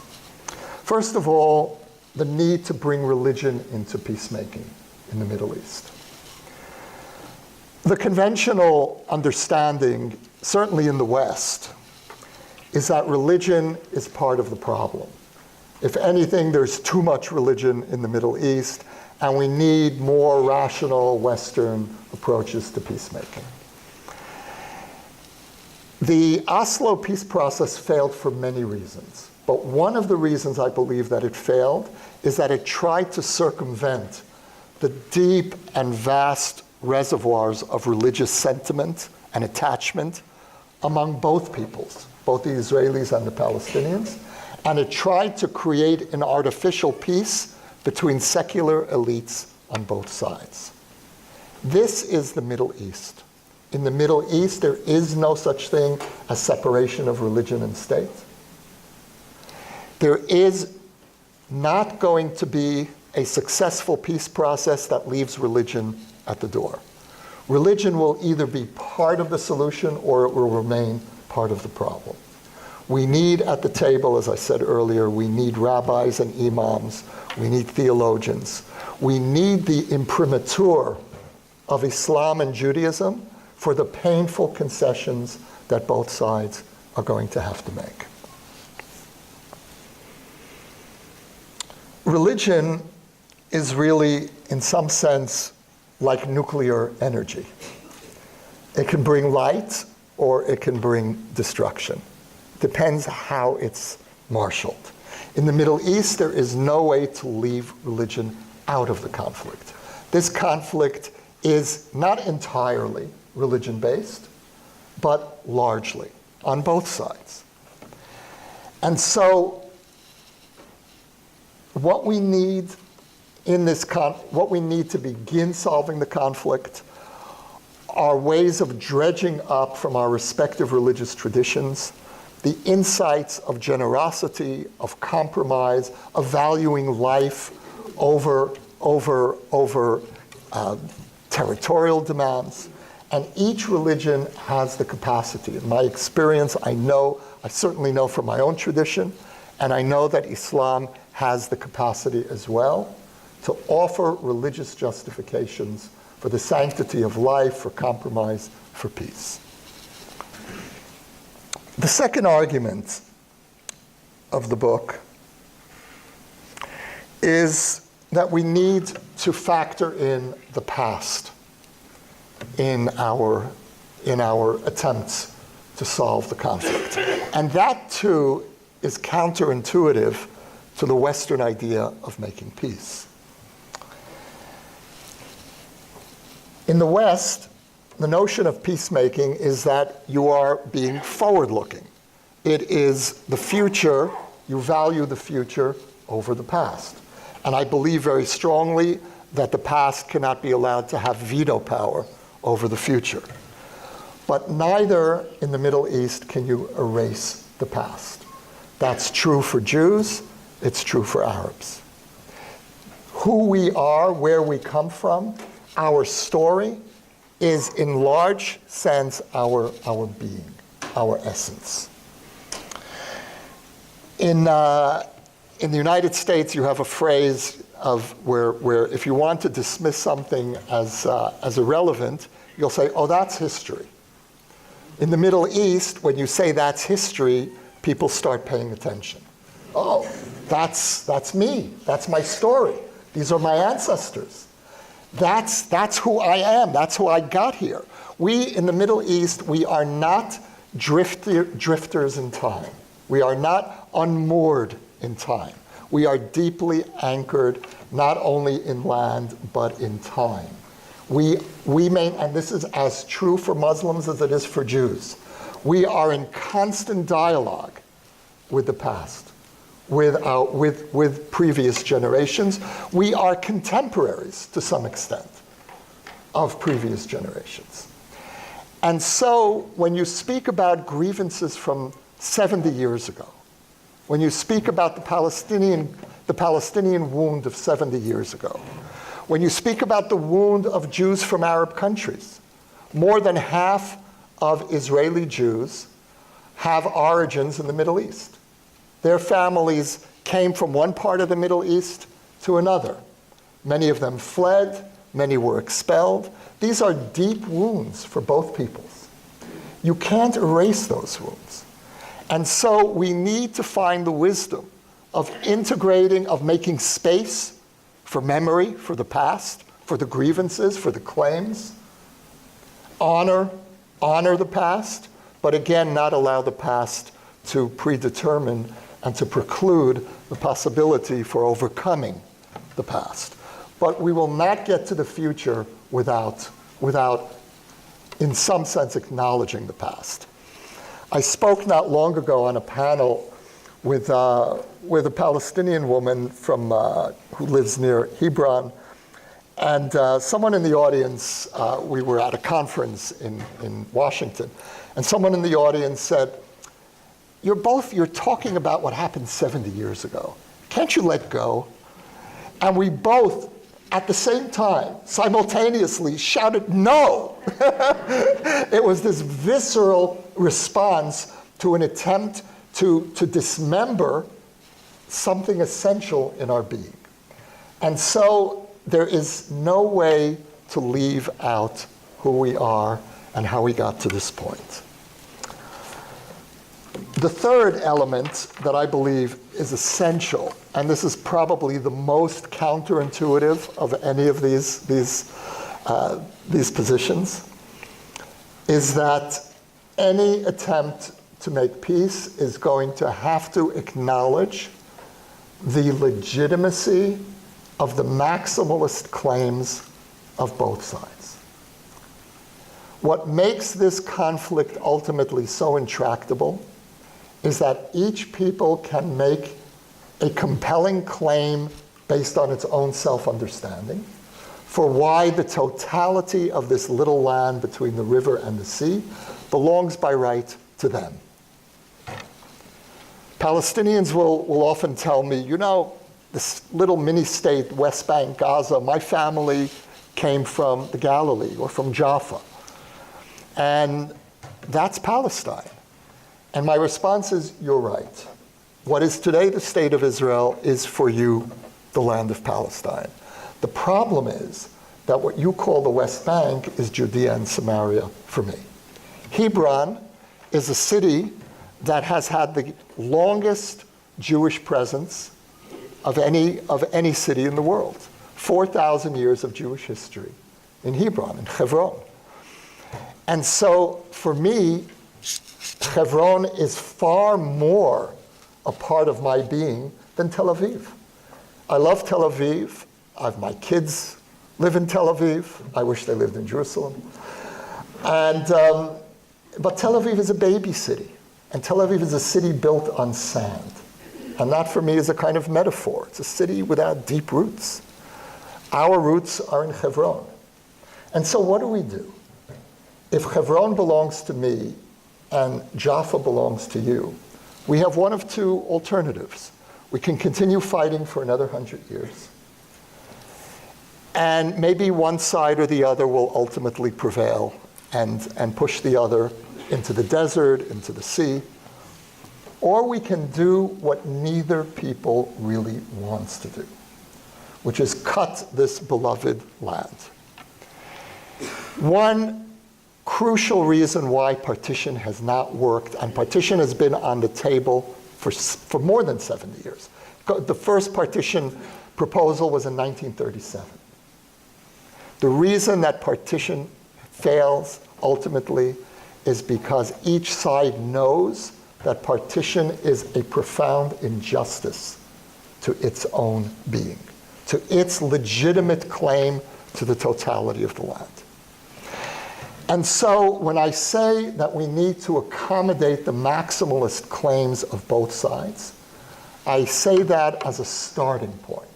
First of all, the need to bring religion into peacemaking in the Middle East. The conventional understanding, certainly in the West, is that religion is part of the problem. If anything, there's too much religion in the Middle East, and we need more rational Western approaches to peacemaking. The Oslo peace process failed for many reasons, but one of the reasons I believe that it failed is that it tried to circumvent the deep and vast reservoirs of religious sentiment and attachment among both peoples, both the Israelis and the Palestinians, and it tried to create an artificial peace between secular elites on both sides. This is the Middle East. In the Middle East, there is no such thing as separation of religion and state. There is not going to be a successful peace process that leaves religion at the door. Religion will either be part of the solution or it will remain part of the problem. We need at the table, as I said earlier, we need rabbis and imams, we need theologians. We need the imprimatur of Islam and Judaism for the painful concessions that both sides are going to have to make. Religion is really, in some sense, like nuclear energy. It can bring light or it can bring destruction. Depends how it's marshaled. In the Middle East, there is no way to leave religion out of the conflict. This conflict is not entirely religion-based, but largely on both sides. And so what we need what we need to begin solving the conflict are ways of dredging up from our respective religious traditions the insights of generosity, of compromise, of valuing life over territorial demands. And each religion has the capacity. In my experience, I certainly know from my own tradition, and I know that Islam has the capacity as well to offer religious justifications for the sanctity of life, for compromise, for peace. The second argument of the book is that we need to factor in the past in our attempts to solve the conflict. And that, too, is counterintuitive to the Western idea of making peace. In the West, the notion of peacemaking is that you are being forward-looking. It is the future, you value the future over the past. And I believe very strongly that the past cannot be allowed to have veto power over the future. But neither in the Middle East can you erase the past. That's true for Jews, it's true for Arabs. Who we are, where we come from, our story is in large sense our being, our essence. In the United States, you have a phrase of where if you want to dismiss something as irrelevant, you'll say, oh, that's history. In the Middle East, when you say that's history, people start paying attention. Oh, that's me. That's my story. These are my ancestors. That's who I am. That's who I got here. We in the Middle East, we are not drifters in time. We are not unmoored in time. We are deeply anchored not only in land but in time. We and this is as true for Muslims as it is for Jews. We are in constant dialogue with the past, with previous generations. We are contemporaries to some extent of previous generations. And so when you speak about grievances from 70 years ago, when you speak about the Palestinian wound of 70 years ago, when you speak about the wound of Jews from Arab countries, more than half of Israeli Jews have origins in the Middle East. Their families came from one part of the Middle East to another. Many of them fled, many were expelled. These are deep wounds for both peoples. You can't erase those wounds. And so we need to find the wisdom of integrating, of making space for memory, for the past, for the grievances, for the claims. Honor the past, but again, not allow the past to predetermine and to preclude the possibility for overcoming the past. But we will not get to the future without, in some sense, acknowledging the past. I spoke not long ago on a panel with a Palestinian woman from who lives near Hebron, and someone in the audience, we were at a conference in Washington, and someone in the audience said, you're talking about what happened 70 years ago. Can't you let go? And we both, at the same time, simultaneously shouted, no! It was this visceral response to an attempt to dismember something essential in our being. And so there is no way to leave out who we are and how we got to this point. The third element that I believe is essential, and this is probably the most counterintuitive of any of these positions, is that any attempt to make peace is going to have to acknowledge the legitimacy of the maximalist claims of both sides. What makes this conflict ultimately so intractable is that each people can make a compelling claim based on its own self-understanding for why the totality of this little land between the river and the sea belongs by right to them. Palestinians will often tell me, you know, this little mini-state, West Bank, Gaza, my family came from the Galilee or from Jaffa. And that's Palestine. And my response is, you're right. What is today the state of Israel is for you the land of Palestine. The problem is that what you call the West Bank is Judea and Samaria for me. Hebron is a city that has had the longest Jewish presence of any city in the world. 4,000 years of Jewish history in Hebron, in Hebron. And so for me, Hebron is far more a part of my being than Tel Aviv. I love Tel Aviv. My kids live in Tel Aviv. I wish they lived in Jerusalem. And, but Tel Aviv is a baby city. And Tel Aviv is a city built on sand. And that for me is a kind of metaphor. It's a city without deep roots. Our roots are in Hebron. And so what do? If Hebron belongs to me and Jaffa belongs to you, we have one of two alternatives. We can continue fighting for another 100 years. And maybe one side or the other will ultimately prevail and push the other into the desert, into the sea. Or we can do what neither people really wants to do, which is cut this beloved land. One crucial reason why partition has not worked, and partition has been on the table for more than 70 years. The first partition proposal was in 1937. The reason that partition fails ultimately is because each side knows that partition is a profound injustice to its own being, to its legitimate claim to the totality of the land. And so when I say that we need to accommodate the maximalist claims of both sides, I say that as a starting point.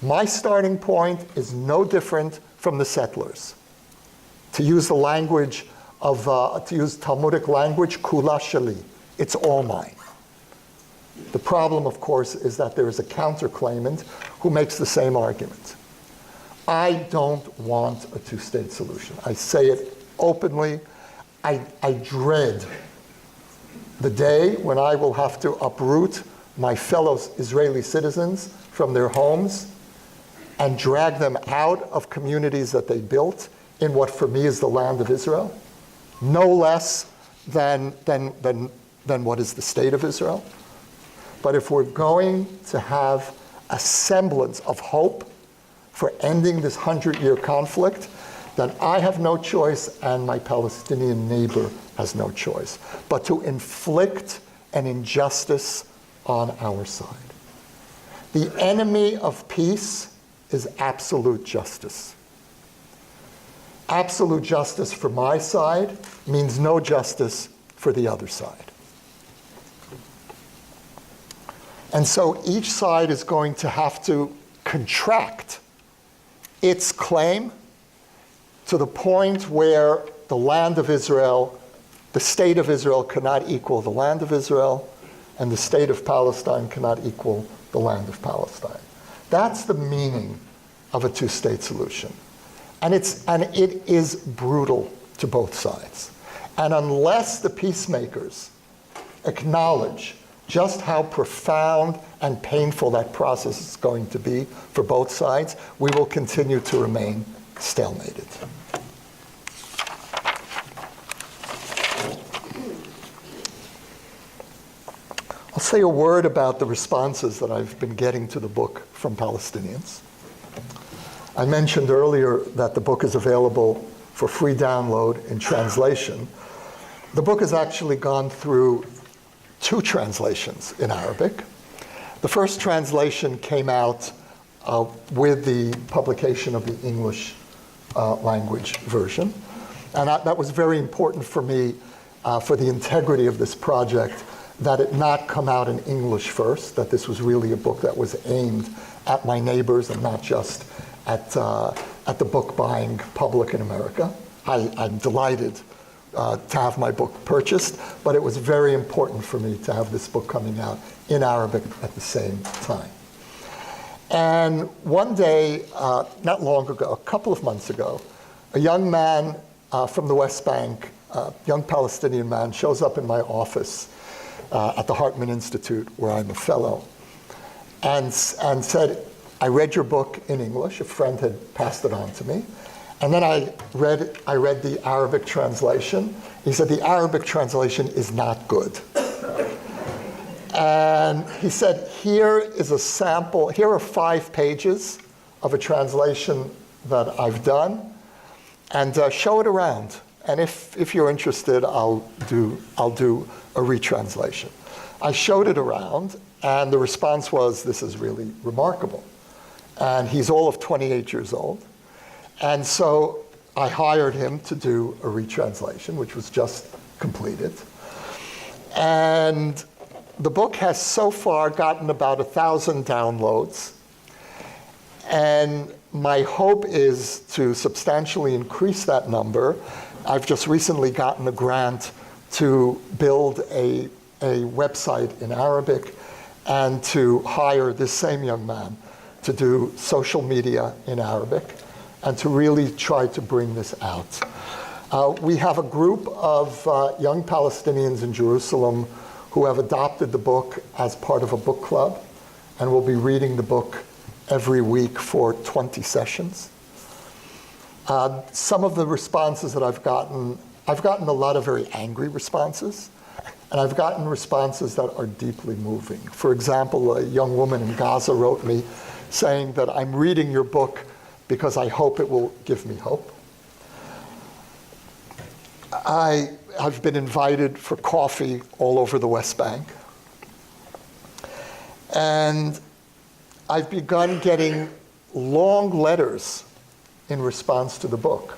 My starting point is no different from the settlers. To use the language of, to use Talmudic language, kula sheli, it's all mine. The problem, of course, is that there is a counterclaimant who makes the same argument. I don't want a two-state solution. I say it openly. I dread the day when I will have to uproot my fellow Israeli citizens from their homes and drag them out of communities that they built in what for me is the land of Israel, no less than what is the state of Israel. But if we're going to have a semblance of hope for ending this 100-year conflict, then I have no choice and my Palestinian neighbor has no choice but to inflict an injustice on our side. The enemy of peace is absolute justice. Absolute justice for my side means no justice for the other side. And so each side is going to have to contract its claim to the point where the land of Israel, the state of Israel cannot equal the land of Israel, and the state of Palestine cannot equal the land of Palestine. That's the meaning of a two-state solution. And it is brutal to both sides. And unless the peacemakers acknowledge just how profound and painful that process is going to be for both sides, we will continue to remain stalemated. I'll say a word about the responses that I've been getting to the book from Palestinians. I mentioned earlier that the book is available for free download in translation. The book has actually gone through 2 translations in Arabic. The first translation came out with the publication of the English language version. And that was very important for me, for the integrity of this project, that it not come out in English first, that this was really a book that was aimed at my neighbors and not just at the book-buying public in America. I'm delighted to have my book purchased, but it was very important for me to have this book coming out in Arabic at the same time. And one day, not long ago, a couple of months ago, a young man from the West Bank, a young Palestinian man, shows up in my office at the Hartman Institute, where I'm a fellow, and said, I read your book in English. A friend had passed it on to me. And then I read the Arabic translation. He said, the Arabic translation is not good. And he said, here is a sample. Here are 5 pages of a translation that I've done and show it around. And if you're interested, I'll do a retranslation. I showed it around, and the response was, this is really remarkable. And he's all of 28 years old. And so I hired him to do a retranslation, which was just completed. And the book has so far gotten about 1,000 downloads. And my hope is to substantially increase that number. I've just recently gotten a grant to build a website in Arabic and to hire this same young man to do social media in Arabic and to really try to bring this out. We have a group of young Palestinians in Jerusalem who have adopted the book as part of a book club and will be reading the book every week for 20 sessions. Some of the responses that I've gotten a lot of very angry responses, and I've gotten responses that are deeply moving. For example, a young woman in Gaza wrote me saying that I'm reading your book because I hope it will give me hope. I've been invited for coffee all over the West Bank. And I've begun getting long letters in response to the book,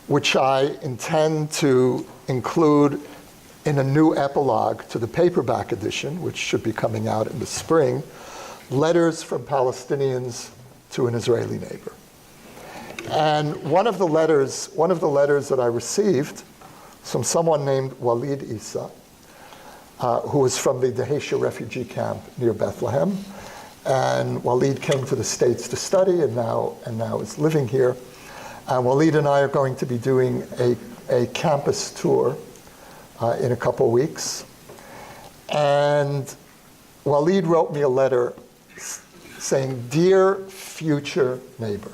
which I intend to include in a new epilogue to the paperback edition, which should be coming out in the spring, letters from Palestinians to an Israeli neighbor. And one of the letters that I received from someone named Walid Issa, who was from the Dheisheh refugee camp near Bethlehem. And Walid came to the States to study and now is living here. And Walid and I are going to be doing a campus tour in a couple weeks. And Walid wrote me a letter saying, "Dear future neighbor."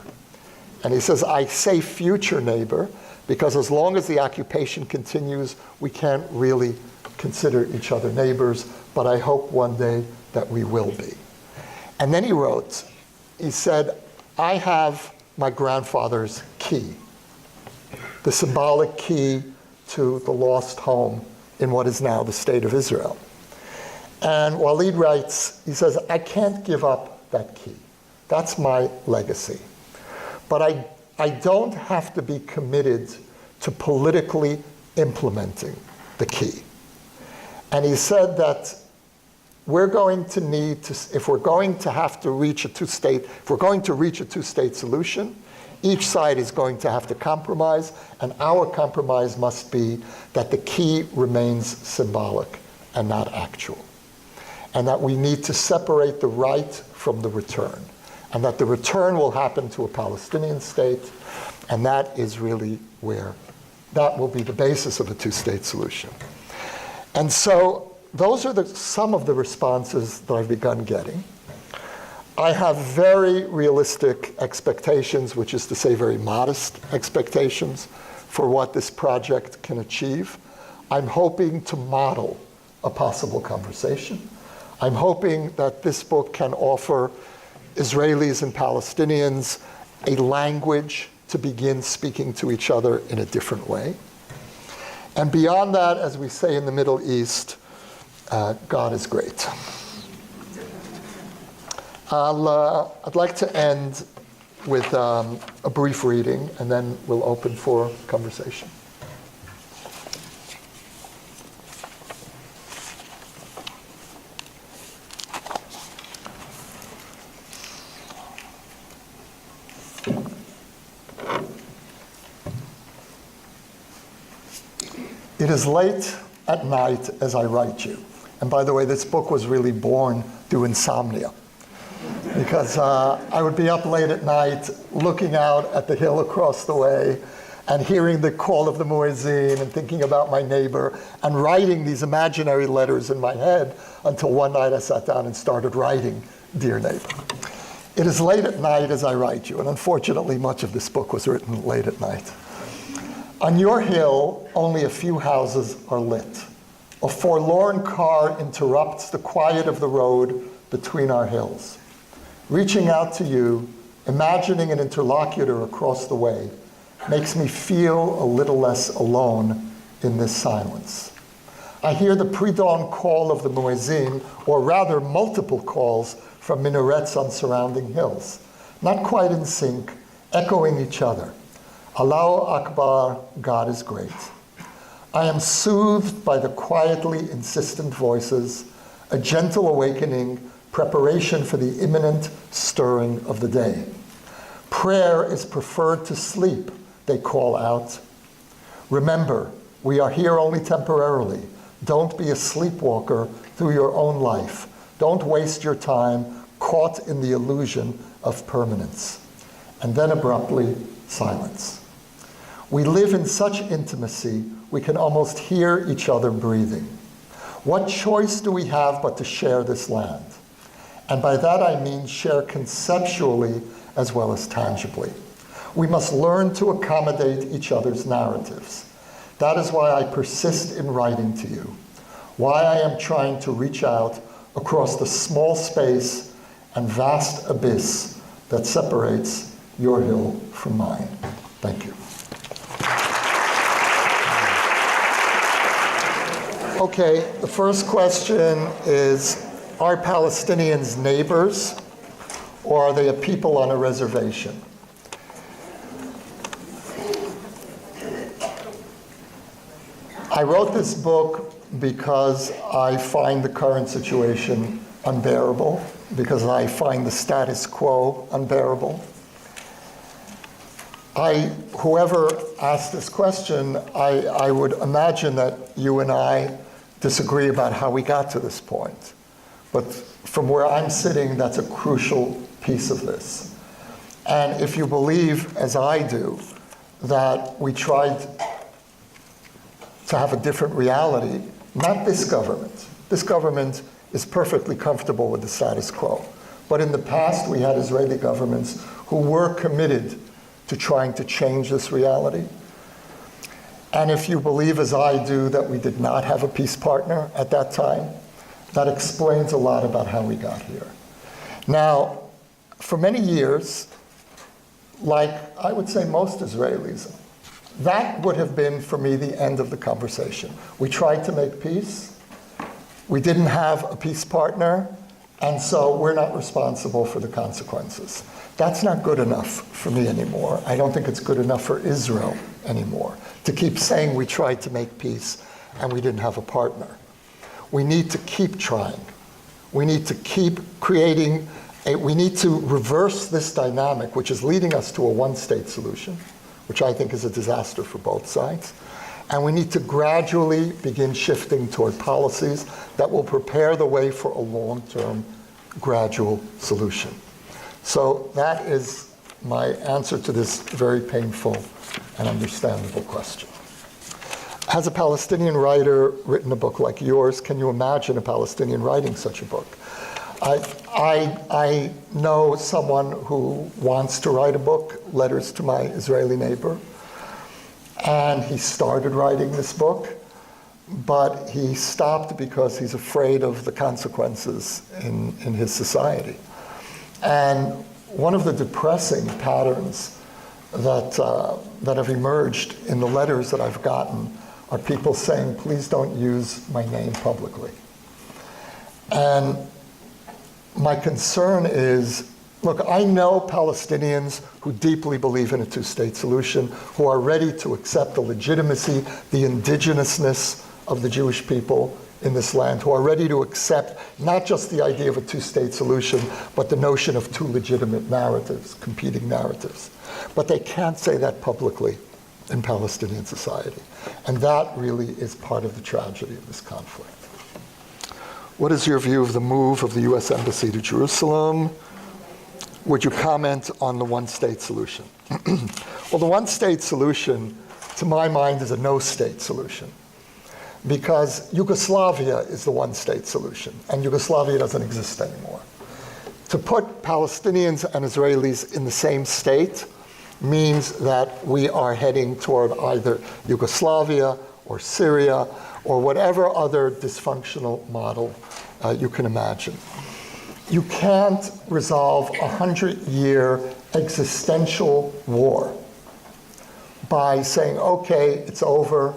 And he says, I say future neighbor because as long as the occupation continues, we can't really consider each other neighbors, but I hope one day that we will be. And then he said, I have my grandfather's key, the symbolic key to the lost home in what is now the state of Israel. And Walid writes, he says, I can't give up that key. That's my legacy. But I don't have to be committed to politically implementing the key. And he said that we're going to need to, if we're going to reach a two-state solution, each side is going to have to compromise, and our compromise must be that the key remains symbolic and not actual. And that we need to separate the right from the return. And that the return will happen to a Palestinian state, and that is really where that will be the basis of a two-state solution. And so those are some of the responses that I've begun getting. I have very realistic expectations, which is to say very modest expectations for what this project can achieve. I'm hoping to model a possible conversation. I'm hoping that this book can offer Israelis and Palestinians a language to begin speaking to each other in a different way. And beyond that, as we say in the Middle East, God is great. I'd like to end with a brief reading, and then we'll open for conversation. It is late at night as I write you. And by the way, this book was really born through insomnia. Because I would be up late at night looking out at the hill across the way and hearing the call of the muezzin and thinking about my neighbor and writing these imaginary letters in my head until one night I sat down and started writing, Dear Neighbor. It is late at night as I write you, and unfortunately much of this book was written late at night. On your hill, only a few houses are lit. A forlorn car interrupts the quiet of the road between our hills. Reaching out to you, Imagining an interlocutor across the way makes me feel a little less alone in this silence. I hear the pre-dawn call of the muezzin, or rather multiple calls from minarets on surrounding hills, not quite in sync, echoing each other. Allahu Akbar, God is great. I am soothed by the quietly insistent voices, a gentle awakening, preparation for the imminent stirring of the day. Prayer is preferred to sleep, they call out. Remember, we are here only temporarily. Don't be a sleepwalker through your own life. Don't waste your time caught in the illusion of permanence. And then abruptly, silence. We live in such intimacy, we can almost hear each other breathing. What choice do we have but to share this land? And by that I mean share conceptually as well as tangibly. We must learn to accommodate each other's narratives. That is why I persist in writing to you, why I am trying to reach out across the small space and vast abyss that separates your hill from mine. Thank you. Okay, the first question is, are Palestinians neighbors, or are they a people on a reservation? I wrote this book because I find the current situation unbearable, because I find the status quo unbearable. Whoever asked this question, I would imagine that you and I disagree about how we got to this point. But from where I'm sitting, that's a crucial piece of this. And if you believe, as I do, that we tried to have a different reality, not this government. This government is perfectly comfortable with the status quo. But in the past, we had Israeli governments who were committed to trying to change this reality. And if you believe, as I do, that we did not have a peace partner at that time, that explains a lot about how we got here. Now, for many years, like I would say most Israelis, that would have been, for me, the end of the conversation. We tried to make peace. We didn't have a peace partner, and so we're not responsible for the consequences. That's not good enough for me anymore. I don't think it's good enough for Israel anymore to keep saying we tried to make peace and we didn't have a partner. We need to keep trying. We need to keep creating we need to reverse this dynamic, which is leading us to a one-state solution, which I think is a disaster for both sides. And we need to gradually begin shifting toward policies that will prepare the way for a long-term, gradual solution. So that is my answer to this very painful and understandable question. Has a Palestinian writer written a book like yours? Can you imagine a Palestinian writing such a book? I know someone who wants to write a book, Letters to My Israeli Neighbor, and he started writing this book, but he stopped because he's afraid of the consequences in his society. And one of the depressing patterns that have emerged in the letters that I've gotten are people saying, please don't use my name publicly. And my concern is, look, I know Palestinians who deeply believe in a two-state solution, who are ready to accept the legitimacy, the indigenousness of the Jewish people in this land, who are ready to accept not just the idea of a two-state solution, but the notion of two legitimate narratives, competing narratives. But they can't say that publicly in Palestinian society. And that really is part of the tragedy of this conflict. What is your view of the move of the U.S. Embassy to Jerusalem? Would you comment on the one-state solution? Well, the one-state solution, to my mind, is a no-state solution, because Yugoslavia is the one-state solution, and Yugoslavia doesn't exist anymore. To put Palestinians and Israelis in the same state means that we are heading toward either Yugoslavia or Syria or whatever other dysfunctional model you can imagine. You can't resolve a 100-year existential war by saying, okay, it's over,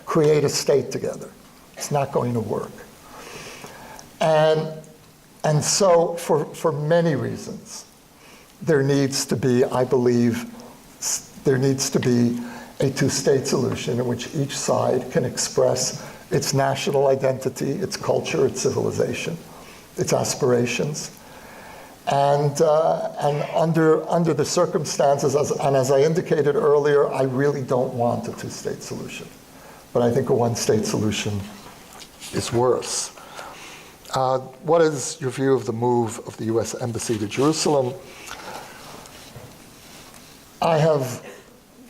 create a state together. It's not going to work. And so for many reasons, there needs to be, I believe, there needs to be a two-state solution in which each side can express its national identity, its culture, its civilization, its aspirations. And under the circumstances, and as I indicated earlier, I really don't want a two-state solution. But I think a one-state solution is worse. What is your view of the move of the U.S. Embassy to Jerusalem? I have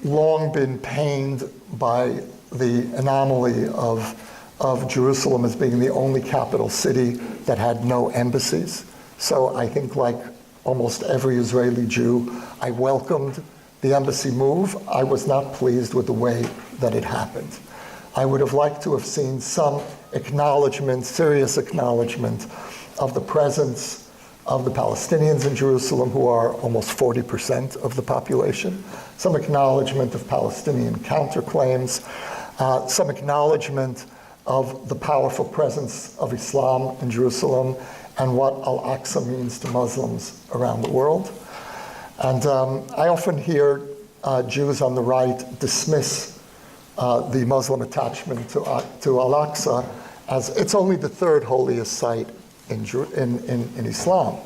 long been pained by the anomaly of Jerusalem as being the only capital city that had no embassies. So I think, like almost every Israeli Jew, I welcomed the embassy move. I was not pleased with the way that it happened. I would have liked to have seen some acknowledgement, serious acknowledgement of the presence of the Palestinians in Jerusalem, who are almost 40% of the population, some acknowledgement of Palestinian counterclaims, some acknowledgement of the powerful presence of Islam in Jerusalem and what Al-Aqsa means to Muslims around the world. And I often hear Jews on the right dismiss the Muslim attachment to Al-Aqsa as it's only the third holiest site in Islam.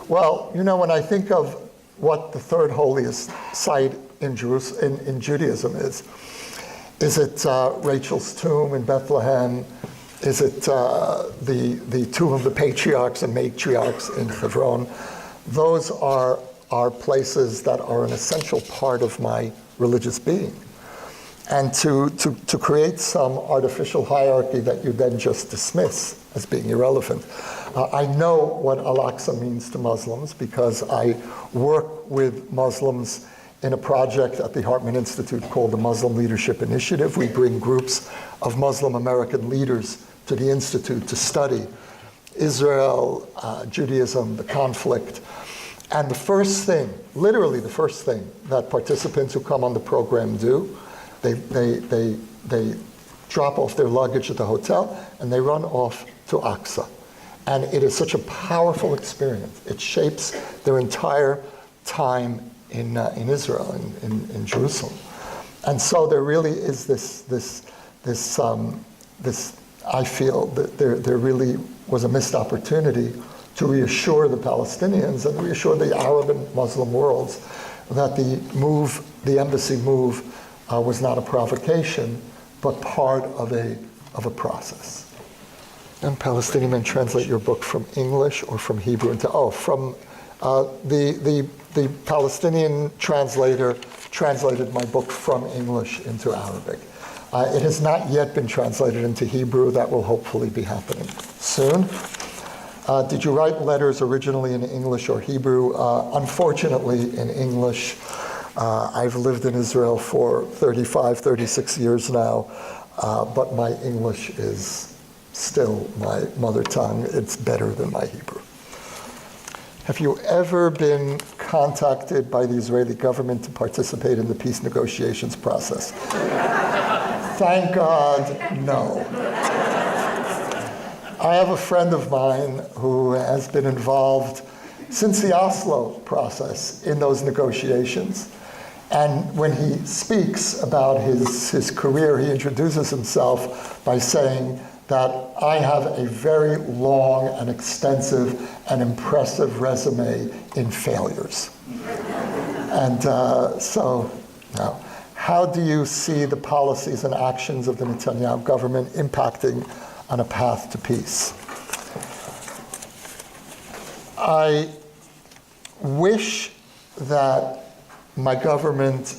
Well, you know, when I think of what the third holiest site in Judaism is it Rachel's tomb in Bethlehem? Is it the tomb of the patriarchs and matriarchs in Hebron? Those are places that are an essential part of my religious being. And to create some artificial hierarchy that you then just dismiss as being irrelevant. I know what Al-Aqsa means to Muslims because I work with Muslims in a project at the Hartman Institute called the Muslim Leadership Initiative. We bring groups of Muslim American leaders to the Institute to study Israel, Judaism, the conflict. And the first thing, literally the first thing that participants who come on the program do, they drop off their luggage at the hotel and they run off to Aqsa. And it is such a powerful experience. It shapes their entire time in Israel, in Jerusalem. And so there really is this I feel that there really was a missed opportunity to reassure the Palestinians and reassure the Arab and Muslim worlds that the embassy move was not a provocation, but part of a process. And Palestinian men translate your book from English or from Hebrew into, from the Palestinian translator translated my book from English into Arabic. It has not yet been translated into Hebrew. That will hopefully be happening soon. Did you write letters originally in English or Hebrew? Unfortunately, in English. I've lived in Israel for 35, 36 years now, but my English is still my mother tongue. It's better than my Hebrew. Have you ever been contacted by the Israeli government to participate in the peace negotiations process? Thank God, no. I have a friend of mine who has been involved since the Oslo process in those negotiations. And when he speaks about his career, he introduces himself by saying that I have a very long and extensive and impressive resume in failures. And so, now, how do you see the policies and actions of the Netanyahu government impacting on a path to peace? I wish that my government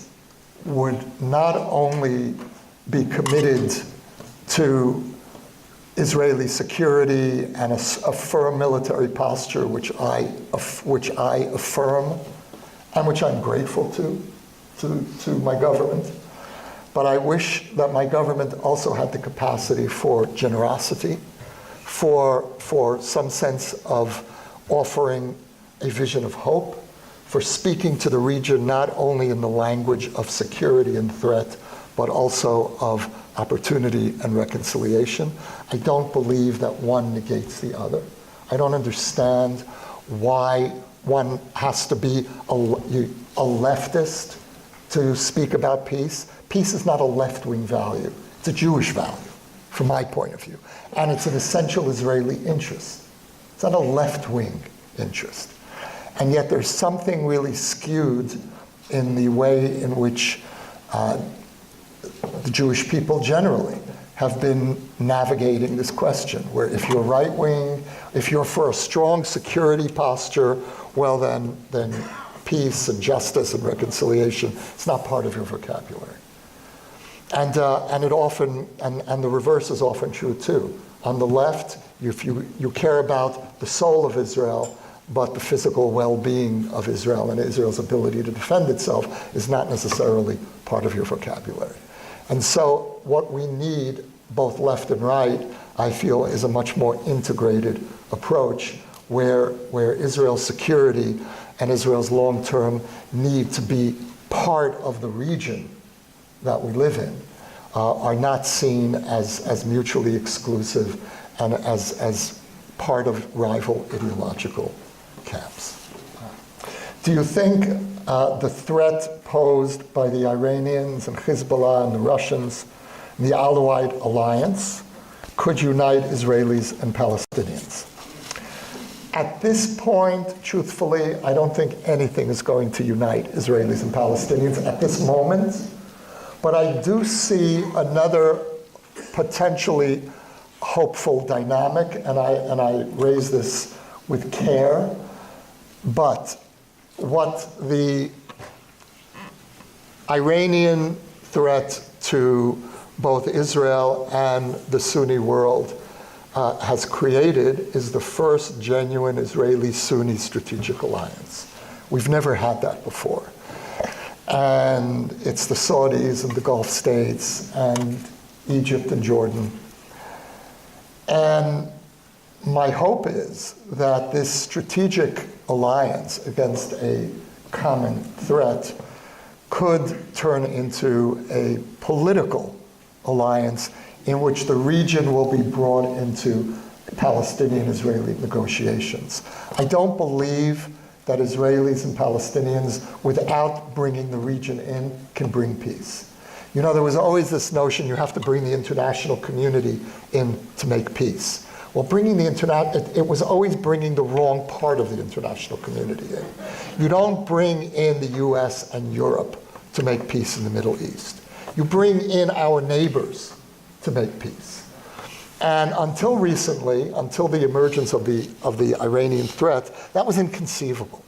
would not only be committed to Israeli security and a firm military posture, which I affirm and which I'm grateful to my government, but I wish that my government also had the capacity for generosity, for some sense of offering a vision of hope for speaking to the region not only in the language of security and threat, but also of opportunity and reconciliation. I don't believe that one negates the other. I don't understand why one has to be a leftist to speak about peace. Peace is not a left-wing value. It's a Jewish value, from my point of view. And it's an essential Israeli interest. It's not a left-wing interest. And yet there's something really skewed in the way in which the Jewish people generally have been navigating this question, where if you're right-wing, if you're for a strong security posture, well then peace and justice and reconciliation, it's not part of your vocabulary. And it often, and the reverse is often true too. On the left, if you care about the soul of Israel, but the physical well-being of Israel and Israel's ability to defend itself is not necessarily part of your vocabulary. And so what we need, both left and right, I feel, is a much more integrated approach where Israel's security and Israel's long-term need to be part of the region that we live in are not seen as mutually exclusive and as part of rival ideological camps. Do you think the threat posed by the Iranians and Hezbollah and the Russians, and the Alawite alliance, could unite Israelis and Palestinians? At this point, truthfully, I don't think anything is going to unite Israelis and Palestinians at this moment, but I do see another potentially hopeful dynamic, and I raise this with care. But what the Iranian threat to both Israel and the Sunni world has created is the first genuine Israeli-Sunni strategic alliance. We've never had that before. And it's the Saudis and the Gulf states and Egypt and Jordan. And my hope is that this strategic alliance against a common threat could turn into a political alliance in which the region will be brought into Palestinian-Israeli negotiations. I don't believe that Israelis and Palestinians, without bringing the region in, can bring peace. You know, there was always this notion you have to bring the international community in to make peace. Well, bringing the it was always bringing the wrong part of the international community in. You don't bring in the US and Europe to make peace in the Middle East. You bring in our neighbors to make peace. And until recently, until the emergence of the Iranian threat, that was inconceivable.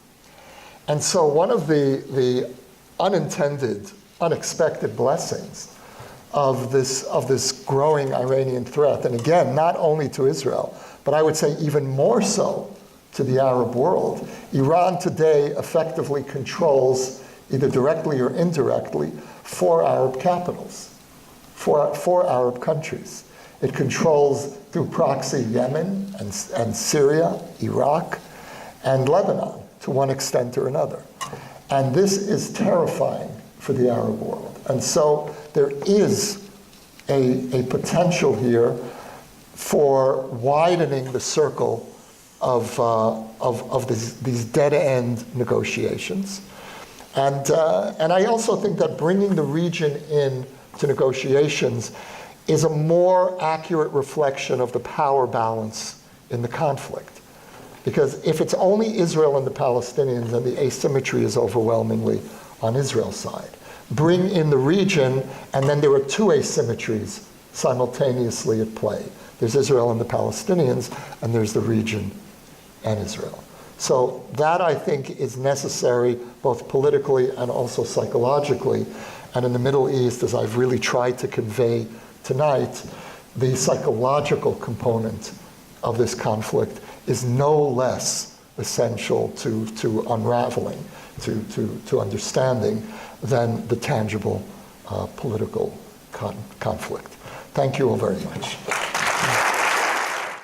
And so one of the unintended, unexpected blessings of this growing Iranian threat, and again, not only to Israel, but I would say even more so to the Arab world. Iran today effectively controls, either directly or indirectly, 4 Arab capitals, four Arab countries. It controls through proxy Yemen and Syria, Iraq, and Lebanon to one extent or another. And this is terrifying for the Arab world. And so there is a potential here for widening the circle of these dead-end negotiations. And I also think that bringing the region in to negotiations is a more accurate reflection of the power balance in the conflict. Because if it's only Israel and the Palestinians, then the asymmetry is overwhelmingly on Israel's side. Bring in the region, and then there are 2 asymmetries simultaneously at play. There's Israel and the Palestinians, and there's the region and Israel. So that, I think, is necessary both politically and also psychologically. And in the Middle East, as I've really tried to convey tonight, the psychological component of this conflict is no less essential to unraveling, to understanding, than the tangible political conflict. Thank you all very much.